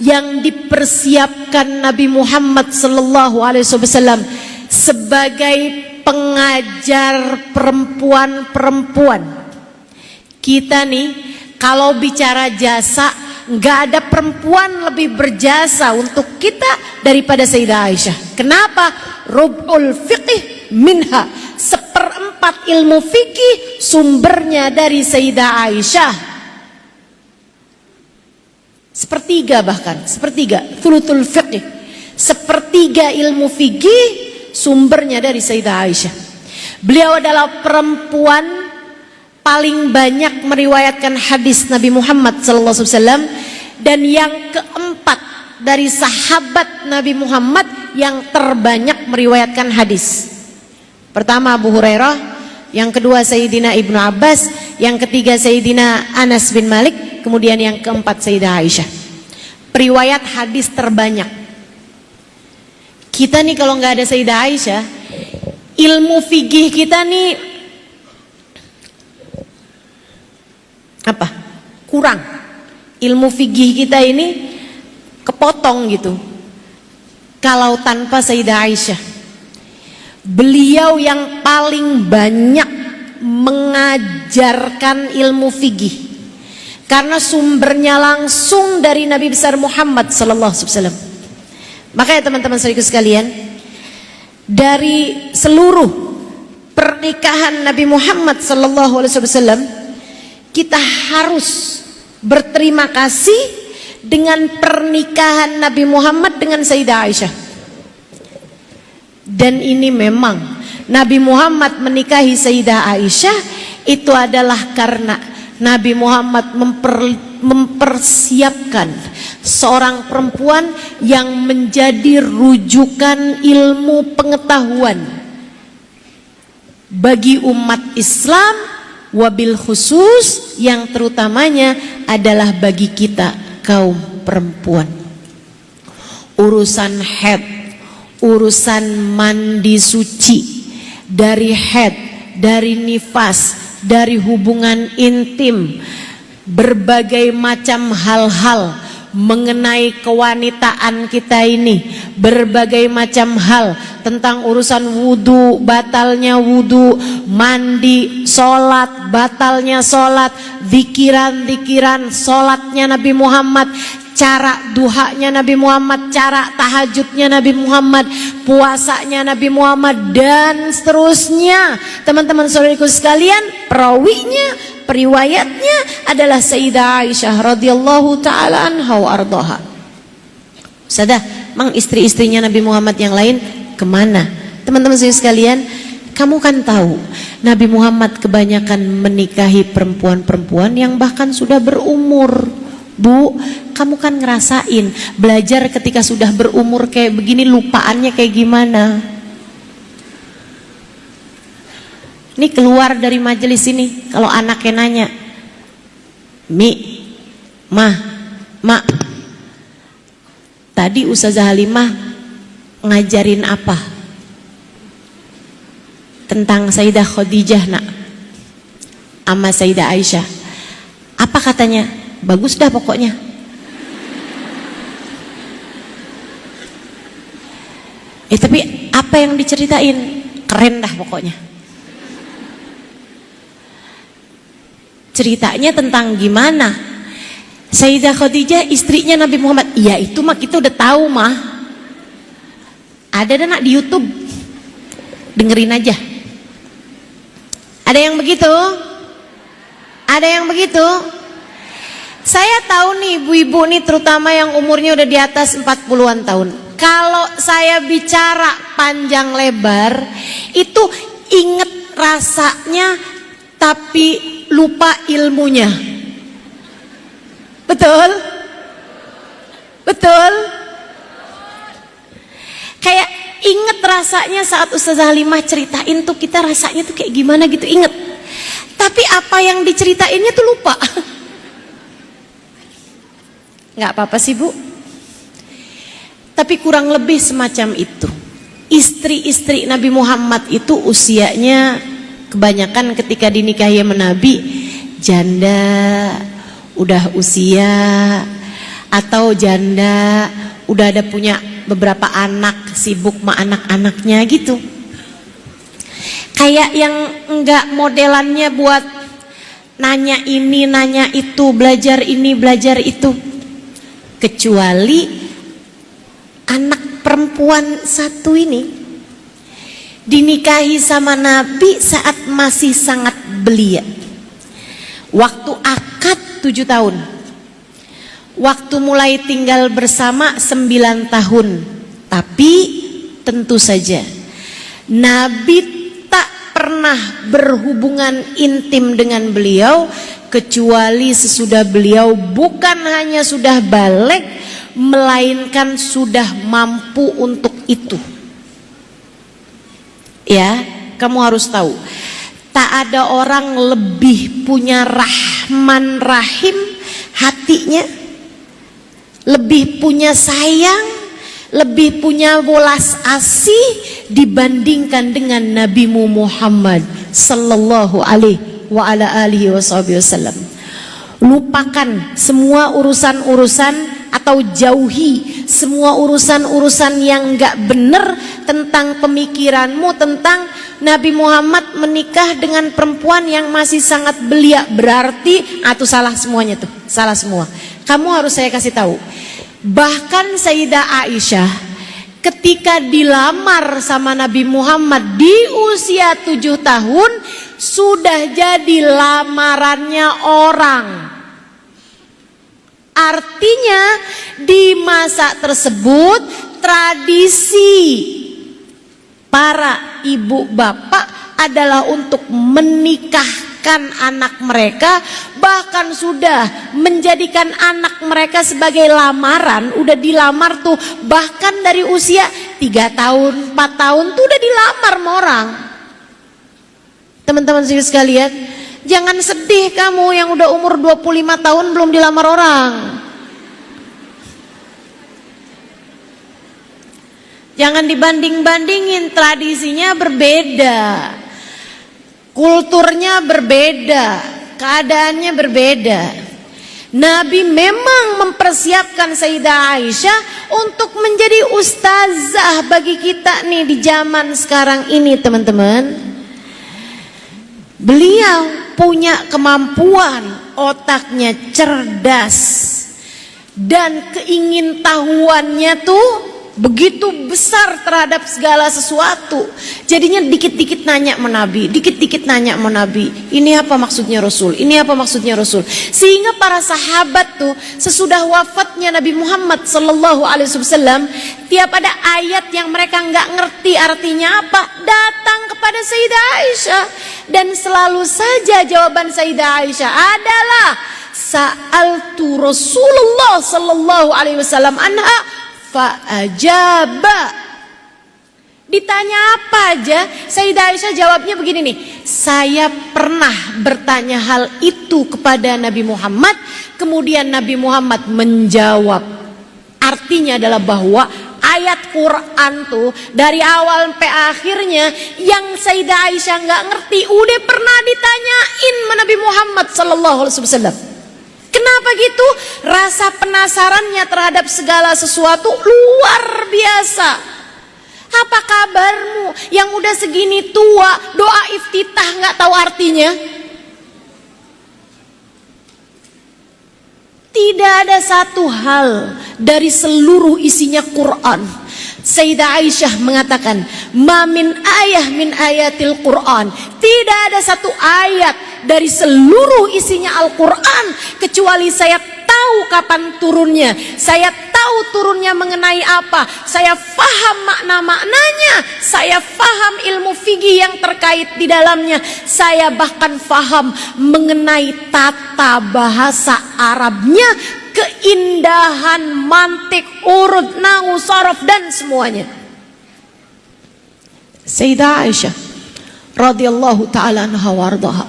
yang dipersiapkan Nabi Muhammad SAW sebagai pengajar perempuan-perempuan. Kita nih kalau bicara jasa, nggak ada perempuan lebih berjasa untuk kita daripada Sayyidah Aisyah. Kenapa? Rub'ul fiqih minha, 1/4 ilmu fikih sumbernya dari Sayyidah Aisyah. 1/3 bahkan, 1/3 thuluthul fiqih, 1/3 ilmu fikih sumbernya dari Sayyidah Aisyah. Beliau adalah perempuan paling banyak meriwayatkan hadis Nabi Muhammad SAW, dan yang keempat dari sahabat Nabi Muhammad yang terbanyak meriwayatkan hadis. Pertama Abu Hurairah, yang kedua Sayyidina Ibnu Abbas, yang ketiga Sayyidina Anas bin Malik, kemudian yang keempat Sayyidah Aisyah. Periwayat hadis terbanyak. Kita nih kalau nggak ada Sayyidah Aisyah, ilmu fikih kita nih apa? Kurang. Ilmu fikih kita ini kepotong gitu. Kalau tanpa Sayyidah Aisyah. Beliau yang paling banyak mengajarkan ilmu fikih. Karena sumbernya langsung dari Nabi besar Muhammad sallallahu alaihi wasallam. Makanya teman-teman saudaraku sekalian, dari seluruh pernikahan Nabi Muhammad sallallahu alaihi wasallam, kita harus berterima kasih dengan pernikahan Nabi Muhammad dengan Sayyidah Aisyah. Dan ini memang Nabi Muhammad menikahi Sayyidah Aisyah itu adalah karena Nabi Muhammad mempersiapkan seorang perempuan yang menjadi rujukan ilmu pengetahuan bagi umat Islam, wabil khusus yang terutamanya adalah bagi kita kaum perempuan. Urusan haid, urusan mandi suci, dari haid, dari nifas, dari hubungan intim, berbagai macam hal-hal mengenai kewanitaan kita ini, berbagai macam hal tentang urusan wudu, batalnya wudu, mandi, sholat, batalnya sholat, zikiran-zikiran, sholatnya Nabi Muhammad, cara duhanya Nabi Muhammad, cara tahajudnya Nabi Muhammad, puasanya Nabi Muhammad, dan seterusnya. Teman-teman saudariku sekalian, perawinya, periwayatnya adalah Sayyidah Aisyah radhiyallahu taala anha wa ardhaha. Sudah, mang istri-istrinya Nabi Muhammad yang lain kemana? Teman-teman saudariku sekalian, kamu kan tahu Nabi Muhammad kebanyakan menikahi perempuan-perempuan yang bahkan sudah berumur. Bu, kamu kan ngerasain belajar ketika sudah berumur kayak begini, lupaannya kayak gimana. Ini keluar dari majelis ini, kalau anaknya nanya, Mi, Mak, tadi Ustazah Halimah ngajarin apa? Tentang Sayyidah Khadijah nak, sama Sayyidah Aisyah. Apa katanya? Bagus dah pokoknya. Tapi apa yang diceritain? Keren dah pokoknya. Ceritanya tentang gimana? Sayyidah Khadijah istrinya Nabi Muhammad. Ya itu mah kita udah tahu mah. Ada nak di YouTube. Dengerin aja. Ada yang begitu? Ada yang begitu? Saya tahu nih ibu-ibu nih terutama yang umurnya udah di atas 40-an tahun. Kalau saya bicara panjang lebar itu inget rasanya tapi lupa ilmunya. Betul? Betul? Kayak inget rasanya saat Ustazah Halimah ceritain tuh kita rasanya tuh kayak gimana gitu, inget. Tapi apa yang diceritainnya tuh lupa. Nggak apa-apa sih Bu, tapi kurang lebih semacam itu. Istri-istri Nabi Muhammad itu usianya kebanyakan ketika dinikahi sama Nabi janda, udah usia, atau janda udah ada punya beberapa anak, sibuk sama anak-anaknya gitu. Kayak yang enggak modelannya buat nanya ini, nanya itu, belajar ini, belajar itu. Kecuali anak perempuan satu ini dinikahi sama Nabi saat masih sangat belia. Waktu akad 7 tahun. Waktu mulai tinggal bersama 9 tahun. Tapi tentu saja Nabi tak pernah berhubungan intim dengan beliau kecuali sesudah beliau bukan hanya sudah balik, melainkan sudah mampu untuk itu. Ya, kamu harus tahu, tak ada orang lebih punya rahman rahim hatinya, lebih punya sayang, lebih punya welas asih dibandingkan dengan Nabi Muhammad sallallahu alaihi wa ala alihi wasallam. Lupakan semua urusan-urusan atau jauhi semua urusan-urusan yang enggak benar tentang pemikiranmu tentang Nabi Muhammad menikah dengan perempuan yang masih sangat belia. Berarti itu salah semuanya tuh, salah semua. Kamu harus saya kasih tahu, bahkan Sayyidah Aisyah ketika dilamar sama Nabi Muhammad di usia 7 tahun sudah jadi lamarannya orang. Artinya di masa tersebut tradisi para ibu bapak adalah untuk menikahkan anak mereka, bahkan sudah menjadikan anak mereka sebagai lamaran. Udah dilamar tuh bahkan dari usia 3 tahun 4 tahun tuh udah dilamar sama orang. Teman-teman sekalian, jangan sedih kamu yang udah umur 25 tahun belum dilamar orang. Jangan dibanding-bandingin, tradisinya berbeda, kulturnya berbeda, keadaannya berbeda. Nabi memang mempersiapkan Sayyidah Aisyah untuk menjadi ustazah bagi kita nih di zaman sekarang ini, teman-teman. Beliau punya kemampuan, otaknya cerdas, dan keingintahuannya tuh begitu besar terhadap segala sesuatu. Jadinya dikit-dikit nanya sama Nabi, dikit-dikit nanya sama Nabi, ini apa maksudnya Rasul, ini apa maksudnya Rasul. Sehingga para sahabat tuh sesudah wafatnya Nabi Muhammad sallallahu alaihi wasallam, tiap ada ayat yang mereka nggak ngerti artinya apa, datang kepada Sayyidah Aisyah, dan selalu saja jawaban Sayyidah Aisyah adalah sa'altu Rasulullah sallallahu alaihi wasallam anha fa'ajaba. Ditanya apa aja, Sayyidah Aisyah jawabnya begini nih, saya pernah bertanya hal itu kepada Nabi Muhammad, kemudian Nabi Muhammad menjawab. Artinya adalah bahwa ayat Quran tuh dari awal sampai akhirnya yang Sayyidah Aisyah nggak ngerti udah pernah ditanyain sama Nabi Muhammad sallallahu alaihi wasallam. Kenapa gitu? Rasa penasarannya terhadap segala sesuatu luar biasa. Apa kabarmu yang udah segini tua, doa iftitah nggak tahu artinya? Tidak ada satu hal dari seluruh isinya Quran. Sayyidah Aisyah mengatakan, "Ma min ayah min ayatil Quran." Tidak ada satu ayat dari seluruh isinya Al-Quran kecuali saya tahu kapan turunnya, saya tahu turunnya mengenai apa, saya faham makna-maknanya, saya faham ilmu fikih yang terkait di dalamnya, saya bahkan faham mengenai tata bahasa Arabnya, keindahan, mantik, urut, nahu, sorof, dan semuanya. Sayyidah Aisyah radhiyallahu ta'ala anha wardaha,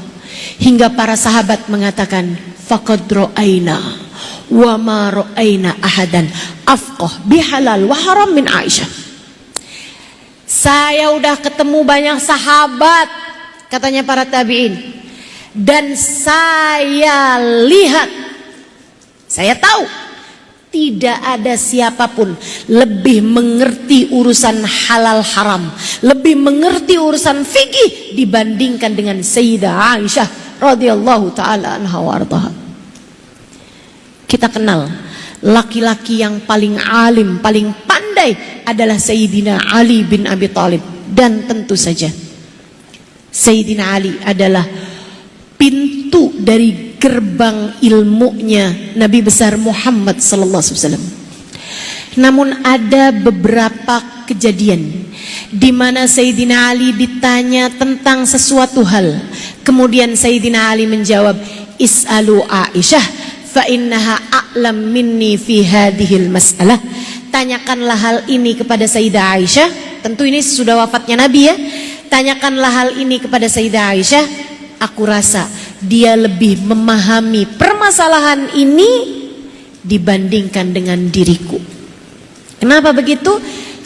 hingga para sahabat mengatakan, faqad ra'aina wa ma ra'aina ahadan afqah bihalal wa haram min Aisyah. Saya udah ketemu banyak sahabat, katanya para tabi'in, dan saya lihat, saya tahu tidak ada siapapun lebih mengerti urusan halal haram, lebih mengerti urusan fikih dibandingkan dengan Sayyidah Aisyah radhiyallahu taala anha warḍaha. Kita kenal laki-laki yang paling alim, paling pandai adalah Sayyidina Ali bin Abi Thalib, dan tentu saja Sayyidina Ali adalah pintu dari gerbang ilmunya Nabi besar Muhammad sallallahu alaihi wasallam. Namun ada beberapa kejadian di mana Sayyidina Ali ditanya tentang sesuatu hal. Kemudian Sayyidina Ali menjawab, "Is'alu Aisyah fa innaha a'lam minni fi hadhil mas'alah." Tanyakanlah hal ini kepada Sayyidah Aisyah. Tentu ini sudah wafatnya Nabi ya. Tanyakanlah hal ini kepada Sayyidah Aisyah. Aku rasa dia lebih memahami permasalahan ini dibandingkan dengan diriku. Kenapa begitu?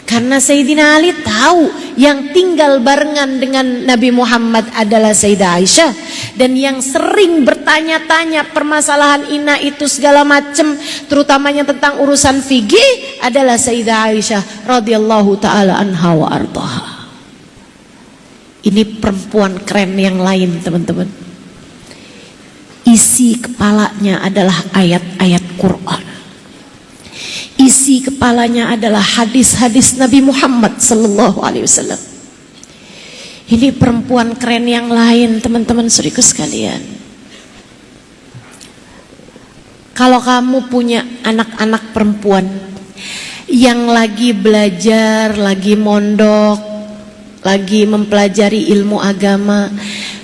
Karena Sayyidina Ali tahu yang tinggal barengan dengan Nabi Muhammad adalah Sayyidah Aisyah, dan yang sering bertanya-tanya permasalahan ina itu segala macam, terutamanya tentang urusan fikih, adalah Sayyidah Aisyah radhiyallahu taala anha wa ardhaha. Ini perempuan keren yang lain, teman-teman. Isi kepalanya adalah ayat-ayat Quran. Isi kepalanya adalah hadis-hadis Nabi Muhammad sallallahu alaihi wasallam. Ini perempuan keren yang lain, teman-teman saudaraku sekalian. Kalau kamu punya anak-anak perempuan yang lagi belajar, lagi mondok, lagi mempelajari ilmu agama,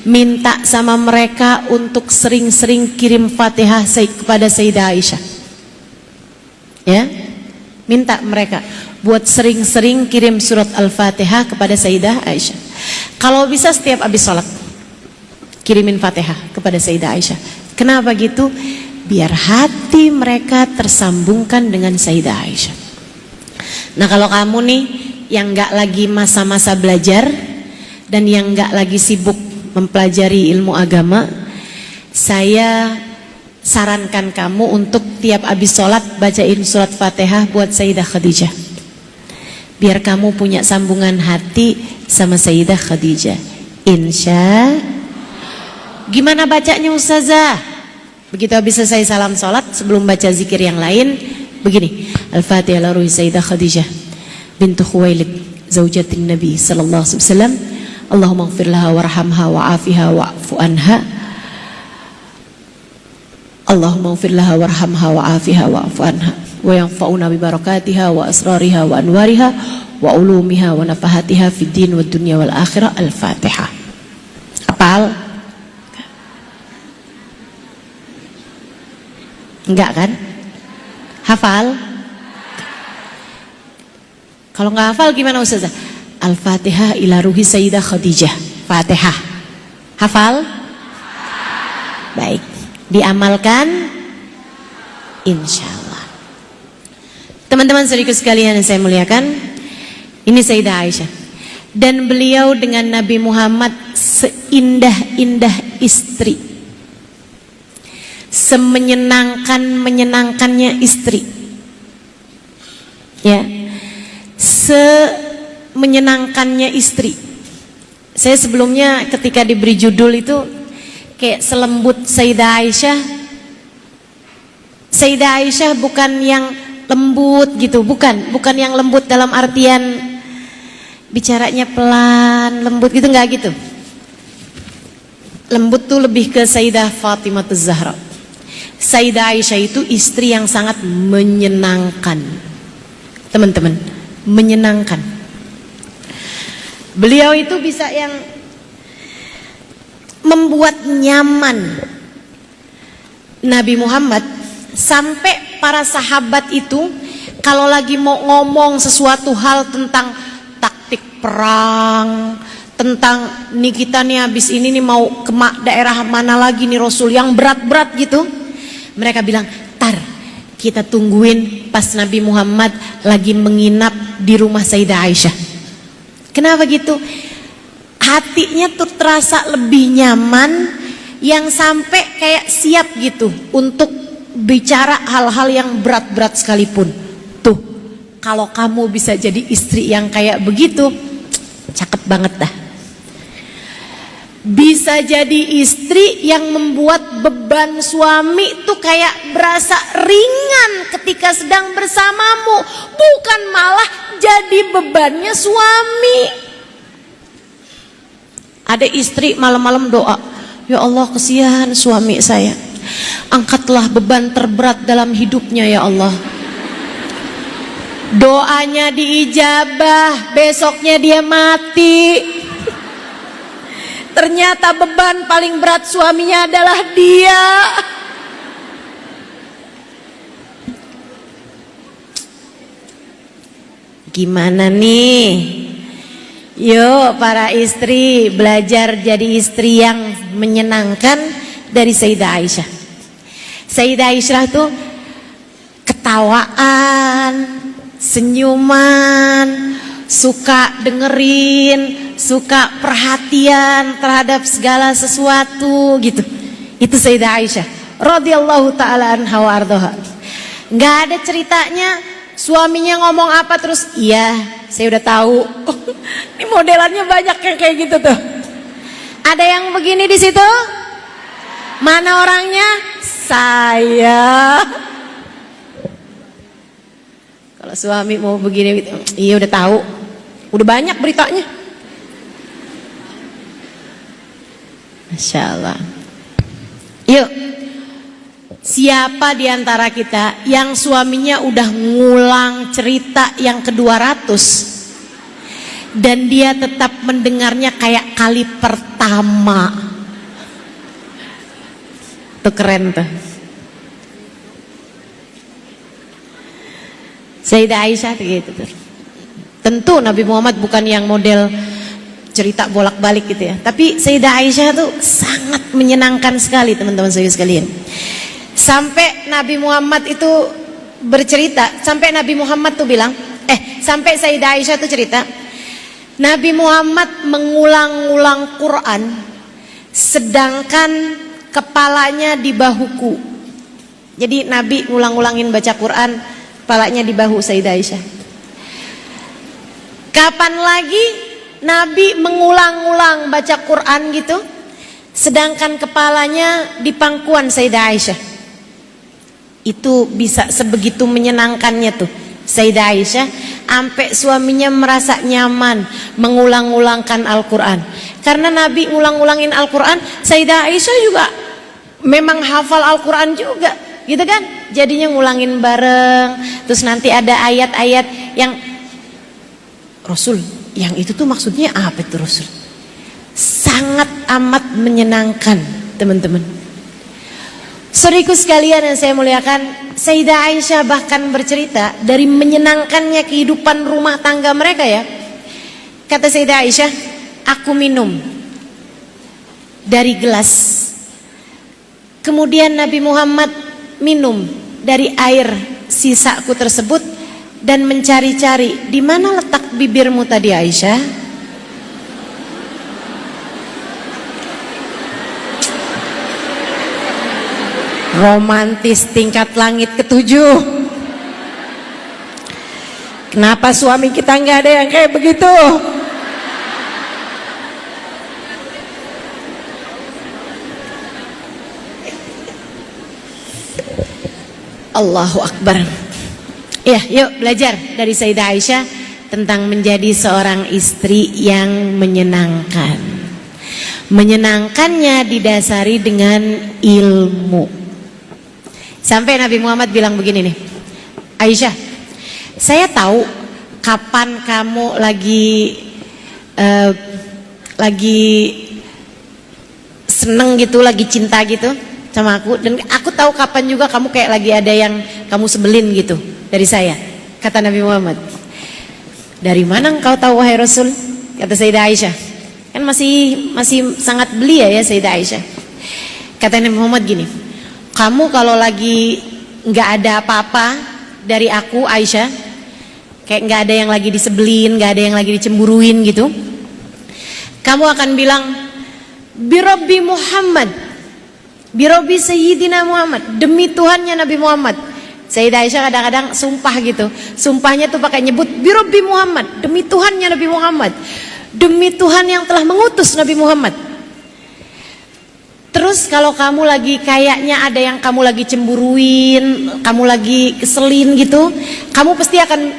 minta sama mereka untuk sering-sering kirim Fatihah kepada Sayyidah Aisyah. Ya, minta mereka buat sering-sering kirim surat Al-Fatihah kepada Sayyidah Aisyah. Kalau bisa setiap habis sholat kirimin Fatihah kepada Sayyidah Aisyah. Kenapa gitu? Biar hati mereka tersambungkan dengan Sayyidah Aisyah. Nah, kalau kamu nih yang gak lagi masa-masa belajar dan yang gak lagi sibuk mempelajari ilmu agama, saya sarankan kamu untuk tiap habis sholat bacain surat Fatihah buat Sayyidah Khadijah. Biar kamu punya sambungan hati sama Sayyidah Khadijah. Insya. Gimana bacanya Ustazah? Begitu habis selesai salam sholat, sebelum baca zikir yang lain, begini. Al-Fatihah la ruhi Sayyidah Khadijah bintu Khuwailid zaujatin Nabi sallallahu alaihi wasallam. Allahumma ighfir laha warhamha wa'afiha wa'fu anha. Allahumma ighfir laha warhamha wa'afiha wa'fu anha wa yanfa'una bi barakatiha wa asrariha wa anwariha wa ulumiha wa nafahatiha fid din wad dunya wal akhirah. Al-Fatihah. Hafal? Enggak kan? Hafal? Kalau enggak hafal gimana Ustazah? Al-Fatihah ila ruhi Sayyidah Khadijah. Fatihah. Hafal? Baik. Diamalkan insyaallah. Teman-teman saudaraku sekalian yang saya muliakan, ini Sayyidah Aisyah, dan beliau dengan Nabi Muhammad seindah-indah istri, semenyenangkannya istri, ya, semenyenangkannya istri. Saya sebelumnya ketika diberi judul itu kayak selembut Sayyidah Aisyah. Sayyidah Aisyah bukan yang lembut gitu, bukan yang lembut dalam artian bicaranya pelan, lembut gitu, enggak gitu. Lembut tuh lebih ke Sayyidah Fatimah Az-Zahra. Sayyidah Aisyah itu istri yang sangat menyenangkan. Teman-teman, menyenangkan. Beliau itu bisa yang membuat nyaman Nabi Muhammad, sampai para sahabat itu kalau lagi mau ngomong sesuatu hal tentang taktik perang, tentang nih kita nih habis ini nih mau ke daerah mana lagi nih Rasul yang berat-berat gitu, mereka bilang, "Tar, kita tungguin pas Nabi Muhammad lagi menginap di rumah Sayyidah Aisyah." Kenapa gitu? Hatinya tuh terasa lebih nyaman, yang sampai kayak siap gitu untuk bicara hal-hal yang berat-berat sekalipun. Tuh, kalau kamu bisa jadi istri yang kayak begitu, cakep banget dah. Bisa jadi istri yang membuat beban suami tuh kayak berasa ringan ketika sedang bersamamu, bukan malah jadi bebannya suami. Ada istri malam-malam doa, "Ya Allah, kesian suami saya. Angkatlah beban terberat dalam hidupnya ya Allah." Doanya diijabah, besoknya dia mati. Ternyata beban paling berat suaminya adalah dia. Gimana nih? Yuk para istri belajar jadi istri yang menyenangkan dari Sayyidah Aisyah. Sayyidah Aisyah tuh ketawaan, senyuman, suka dengerin, suka perhatian terhadap segala sesuatu gitu. Itu Sayyidah Aisyah radhiyallahu taala anha wa ardhaha. Enggak ada ceritanya suaminya ngomong apa terus iya, saya udah tahu. Ini modelannya banyak yang kayak gitu tuh. Ada yang begini di situ? Mana orangnya? Saya. Kalau suami mau begini gitu, iya udah tahu. Udah banyak beritanya. Masya Allah. Yuk, siapa di antara kita yang suaminya udah ngulang cerita yang ke-200 dan dia tetap mendengarnya kayak kali pertama? Tuh keren tuh. Sayyidah Aisyah gitu tuh. Tentu Nabi Muhammad bukan yang model cerita bolak-balik gitu ya. Tapi Sayyidah Aisyah tuh sangat menyenangkan sekali teman-teman saya sekalian. Sampai Nabi Muhammad itu bercerita, sampai Nabi Muhammad tuh bilang, sampai Sayyidah Aisyah tuh cerita, Nabi Muhammad mengulang-ulang Quran sedangkan kepalanya di bahuku. Jadi Nabi ngulang-ulangin baca Quran, kepalanya di bahu Sayyidah Aisyah. Kapan lagi Nabi mengulang-ulang baca Quran gitu sedangkan kepalanya di pangkuan Sayyidah Aisyah? Itu bisa sebegitu menyenangkannya tuh Sayyidah Aisyah, sampai suaminya merasa nyaman mengulang-ulangkan Al-Quran. Karena Nabi ngulang-ulangin Al-Quran, Sayyidah Aisyah juga memang hafal Al-Quran juga gitu kan, jadinya ngulangin bareng. Terus nanti ada ayat-ayat yang Rasul, yang itu tuh maksudnya apa itu Rasul? Sangat amat menyenangkan teman-teman. Saudaraku sekalian yang saya muliakan, Sayyidah Aisyah bahkan bercerita dari menyenangkannya kehidupan rumah tangga mereka ya. Kata Sayyidah Aisyah, aku minum dari gelas, kemudian Nabi Muhammad minum dari air sisaku tersebut dan mencari-cari di mana letak bibirmu tadi Aisyah. Romantis tingkat langit ke-7. Kenapa suami kita nggak ada yang kayak begitu? Allahu Akbar. Ya, yuk belajar dari Sayyidah Aisyah tentang menjadi seorang istri yang menyenangkan. Menyenangkannya didasari dengan ilmu. Sampai Nabi Muhammad bilang begini nih, Aisyah, saya tahu kapan kamu lagi seneng gitu, lagi cinta gitu sama aku, dan aku tahu kapan juga kamu kayak lagi ada yang kamu sebelin gitu dari saya. Kata Nabi Muhammad, dari mana engkau tahu wahai Rasul? Kata Sayyidah Aisyah, kan masih sangat belia ya Sayyidah Aisyah. Kata Nabi Muhammad gini, kamu kalau lagi nggak ada apa-apa dari aku Aisyah, kayak nggak ada yang lagi disebelin, nggak ada yang lagi dicemburuin gitu, kamu akan bilang Birabbi Muhammad, Birabbi Sayyidina Muhammad, demi Tuhannya Nabi Muhammad. Sayyidah Aisyah kadang-kadang sumpah gitu, sumpahnya tuh pakai nyebut Birabbi Muhammad, demi Tuhannya Nabi Muhammad, demi Tuhan yang telah mengutus Nabi Muhammad. Terus kalau kamu lagi kayaknya ada yang kamu lagi cemburuin, kamu lagi keselin gitu, kamu pasti akan,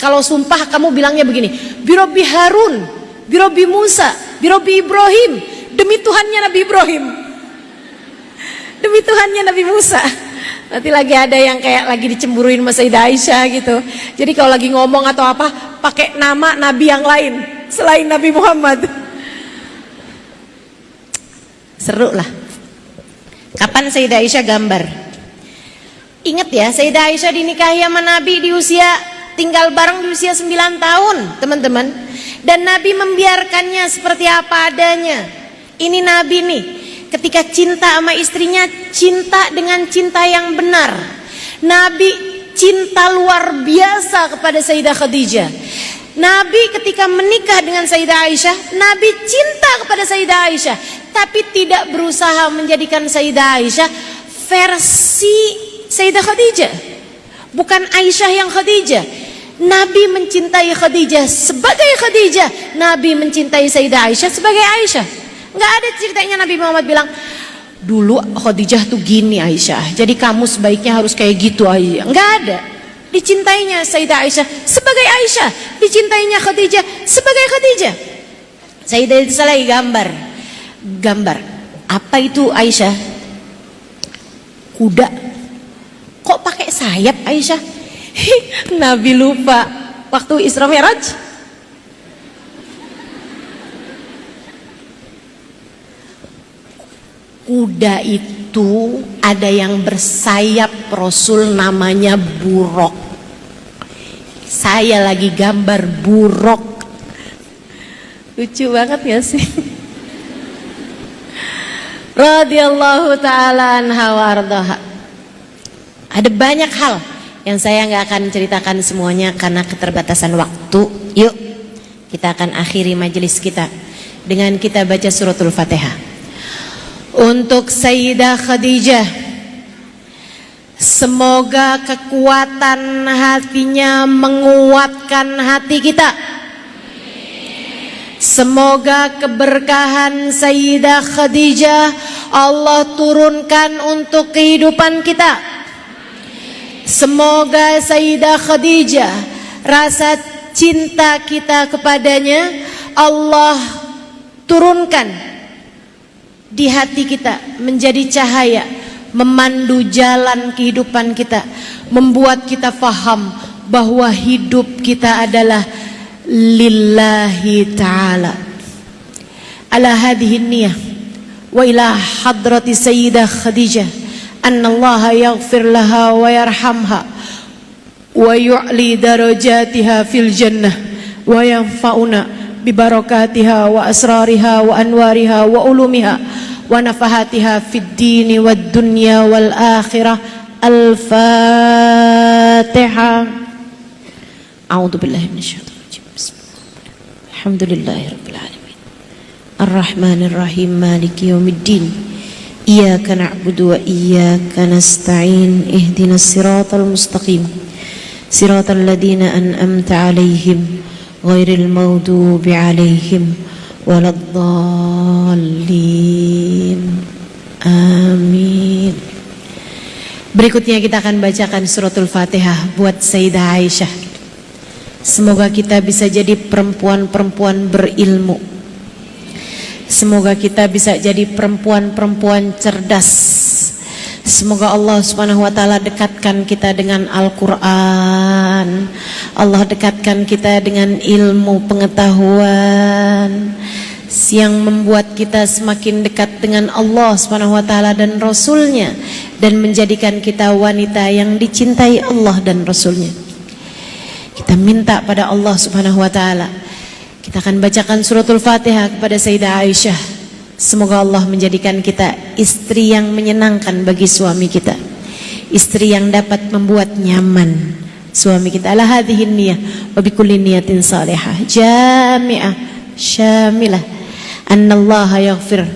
kalau sumpah kamu bilangnya begini, Birabbi Harun, Birabbi Musa, Birabbi Ibrahim, demi Tuhannya Nabi Ibrahim, demi Tuhannya Nabi Musa. Nanti lagi ada yang kayak lagi dicemburuin sama Sayyidah Aisyah gitu. Jadi kalau lagi ngomong atau apa, pakai nama nabi yang lain selain Nabi Muhammad. Seru lah. Kapan Sayyidah Aisyah gambar? Ingat ya, Sayyidah Aisyah dinikahi sama Nabi di usia, tinggal bareng di usia 9 tahun, teman-teman. Dan Nabi membiarkannya seperti apa adanya. Ini Nabi nih, ketika cinta sama istrinya, cinta dengan cinta yang benar. Nabi cinta luar biasa kepada Sayyidah Khadijah. Nabi ketika menikah dengan Sayyidah Aisyah, Nabi cinta kepada Sayyidah Aisyah, tapi tidak berusaha menjadikan Sayyidah Aisyah versi Sayyidah Khadijah. Bukan Aisyah yang Khadijah. Nabi mencintai Khadijah sebagai Khadijah. Nabi mencintai Sayyidah Aisyah sebagai Aisyah. Nggak ada ceritanya Nabi Muhammad bilang, dulu Khadijah tuh gini Aisyah, jadi kamu sebaiknya harus kayak gitu Aisyah. Nggak ada. Dicintainya Sayyidah Aisyah sebagai Aisyah, dicintainya Khadijah sebagai Khadijah. Sayyidah Aisyah lagi gambar. Apa itu Aisyah? Kuda. Kok pakai sayap Aisyah? Nabi lupa waktu Isra Mi'raj. Kuda itu ada yang bersayap, Rasul namanya buruk. Saya lagi gambar buruk. Lucu banget ya sih. Radhiyallahu ta'ala anha wa ardaha. Ada banyak hal yang saya nggak akan ceritakan semuanya karena keterbatasan waktu. Yuk, kita akan akhiri majelis kita dengan kita baca suratul Fatihah. Untuk Sayyidah Khadijah, semoga kekuatan hatinya menguatkan hati kita. Semoga keberkahan Sayyidah Khadijah Allah turunkan untuk kehidupan kita. Semoga Sayyidah Khadijah, rasa cinta kita kepadanya Allah turunkan di hati kita menjadi cahaya, memandu jalan kehidupan kita, membuat kita faham bahwa hidup kita adalah lillahi ta'ala. Ala hadhihi niyah wa ila hadrati Sayyidah Khadijah anna Allah yaghfir laha wa yarhamha wa yu'li darajatiha fil jannah wa yanfa'una bibarakatiha wa asrariha wa anwariha wa ulumiha wa nafahatiha fid dini wad dunya wal akhirah. Al-Fatihah. A'udzu billahi minasyaitonir rajim. Alhamdulillahi rabbil alamin. Arrahmanir rahim, maliki yaumiddin. Iyyaka na'budu wa iyyaka nasta'in. Ihdinas siratal mustaqim. Siratal ladzina an'amta 'alaihim ghairil maghdubi 'alaihim waladdallin. Amin. Berikutnya kita akan bacakan suratul Fatihah buat Sayyidah Aisyah. Semoga kita bisa jadi perempuan-perempuan berilmu. Semoga kita bisa jadi perempuan-perempuan cerdas. Semoga Allah Subhanahu wa taala dekatkan kita dengan Al-Qur'an. Allah dekatkan kita dengan ilmu pengetahuan yang membuat kita semakin dekat dengan Allah Subhanahu wa taala dan Rasulnya, dan menjadikan kita wanita yang dicintai Allah dan Rasulnya. Kita minta pada Allah Subhanahu wa taala. Kita akan bacakan suratul Fatihah kepada Sayyidah Aisyah. Semoga Allah menjadikan kita istri yang menyenangkan bagi suami kita, istri yang dapat membuat nyaman suami kita. Ala hadhihi niyah wa bikulli niyatin salihah jami'ah syamilah annallaha yaghfir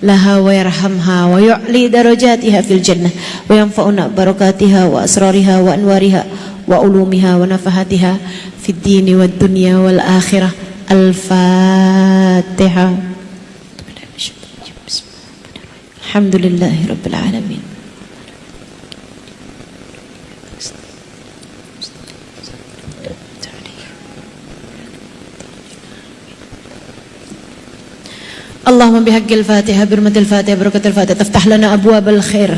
laha wa yarhamha wa yu'li darajatiha fil jannah wa yanfa'una barakatiha wa asrariha wa anwariha wa ulumiha wa nafahatiha fid dini wad dunya wal akhirah. Al-Fatihah. Alhamdulillahi rabbil alamin. اللهم بحق الفاتحة برمة الفاتحة بركة الفاتحة تفتح لنا أبواب الخير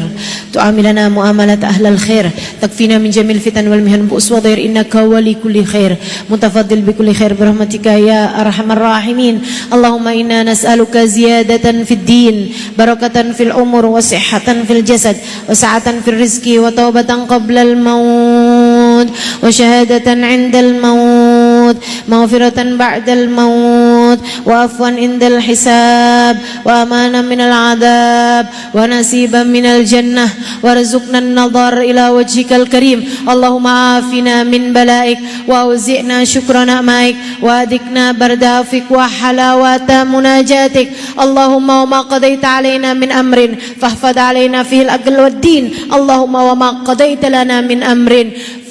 تعاملنا معاملة أهل الخير تكفينا من جميع الفتن والمهن بؤس وضير إنك ولي كل خير متفضل بكل خير برحمتك يا أرحم الراحمين اللهم إنا نسألك زيادة في الدين بركة في العمر وصحة في الجسد وسعة في الرزق وتوبة قبل الموت وشهادة عند الموت مغفرة بعد الموت وعفوا عند الحساب وأمانا من العذاب ونسيبا من الجنة وارزقنا النظر إلى وجهك الكريم اللهم عافنا من بلائك وأوزئنا شكر نعمائك وأذقنا برد عفوك وحلاوة مناجاتك اللهم وما قضيت علينا من أمر فاحفظ علينا فيه الأجل والدين اللهم وما قضيت لنا من أمر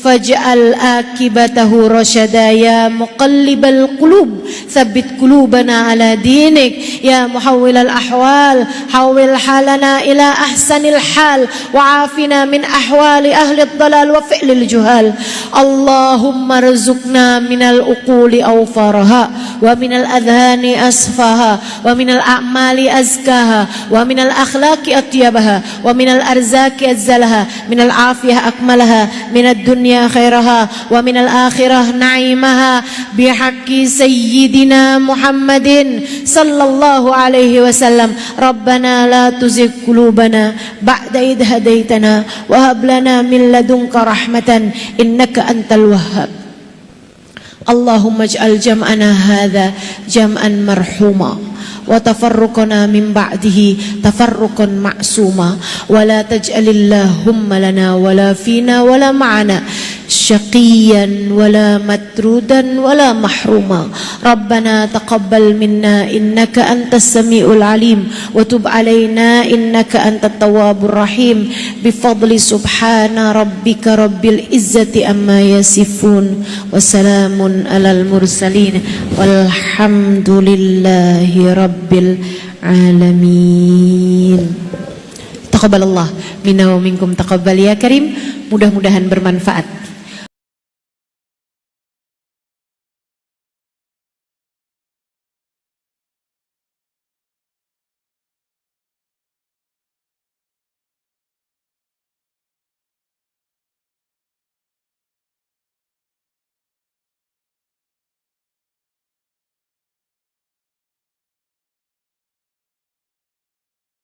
فاجعل آكبته رشدا يا مقلب القلوب ثبت قلوبنا على دينك يا محول الأحوال حول حالنا إلى أحسن الحال وعافنا من أحوال أهل الضلال وفعل الجهال اللهم ارزقنا من العقول أوفارها ومن الأذهان أصفاها ومن الأعمال أزكاها ومن الأخلاق أطيبها ومن الأرزاق أزلها من العافية أكملها من الدنيا خيرها ومن الآخرة نعيمها بحق سيدنا محمد صلى الله عليه وسلم ربنا لا تزغ قلوبنا بعد إذ هديتنا وهب لنا من لدنك رحمة إنك أنت الوهاب اللهم اجعل جمعنا هذا جمعا مرحوما وتفرقنا من بعده تفرقا معصوما ولا تجعل اللهم لنا ولا فينا ولا معنا شقيا ولا مترودا ولا محروما ربنا تقبل منا إنك أنت السميع العليم وتب علينا إنك أنت التواب الرحيم بفضل سبحان ربك رب العزة أما يصفون وسلام على المرسلين والحمد لله رب العالمين. Taqabbalallah minna wa minkum taqabbal ya karim. Mudah-mudahan bermanfaat.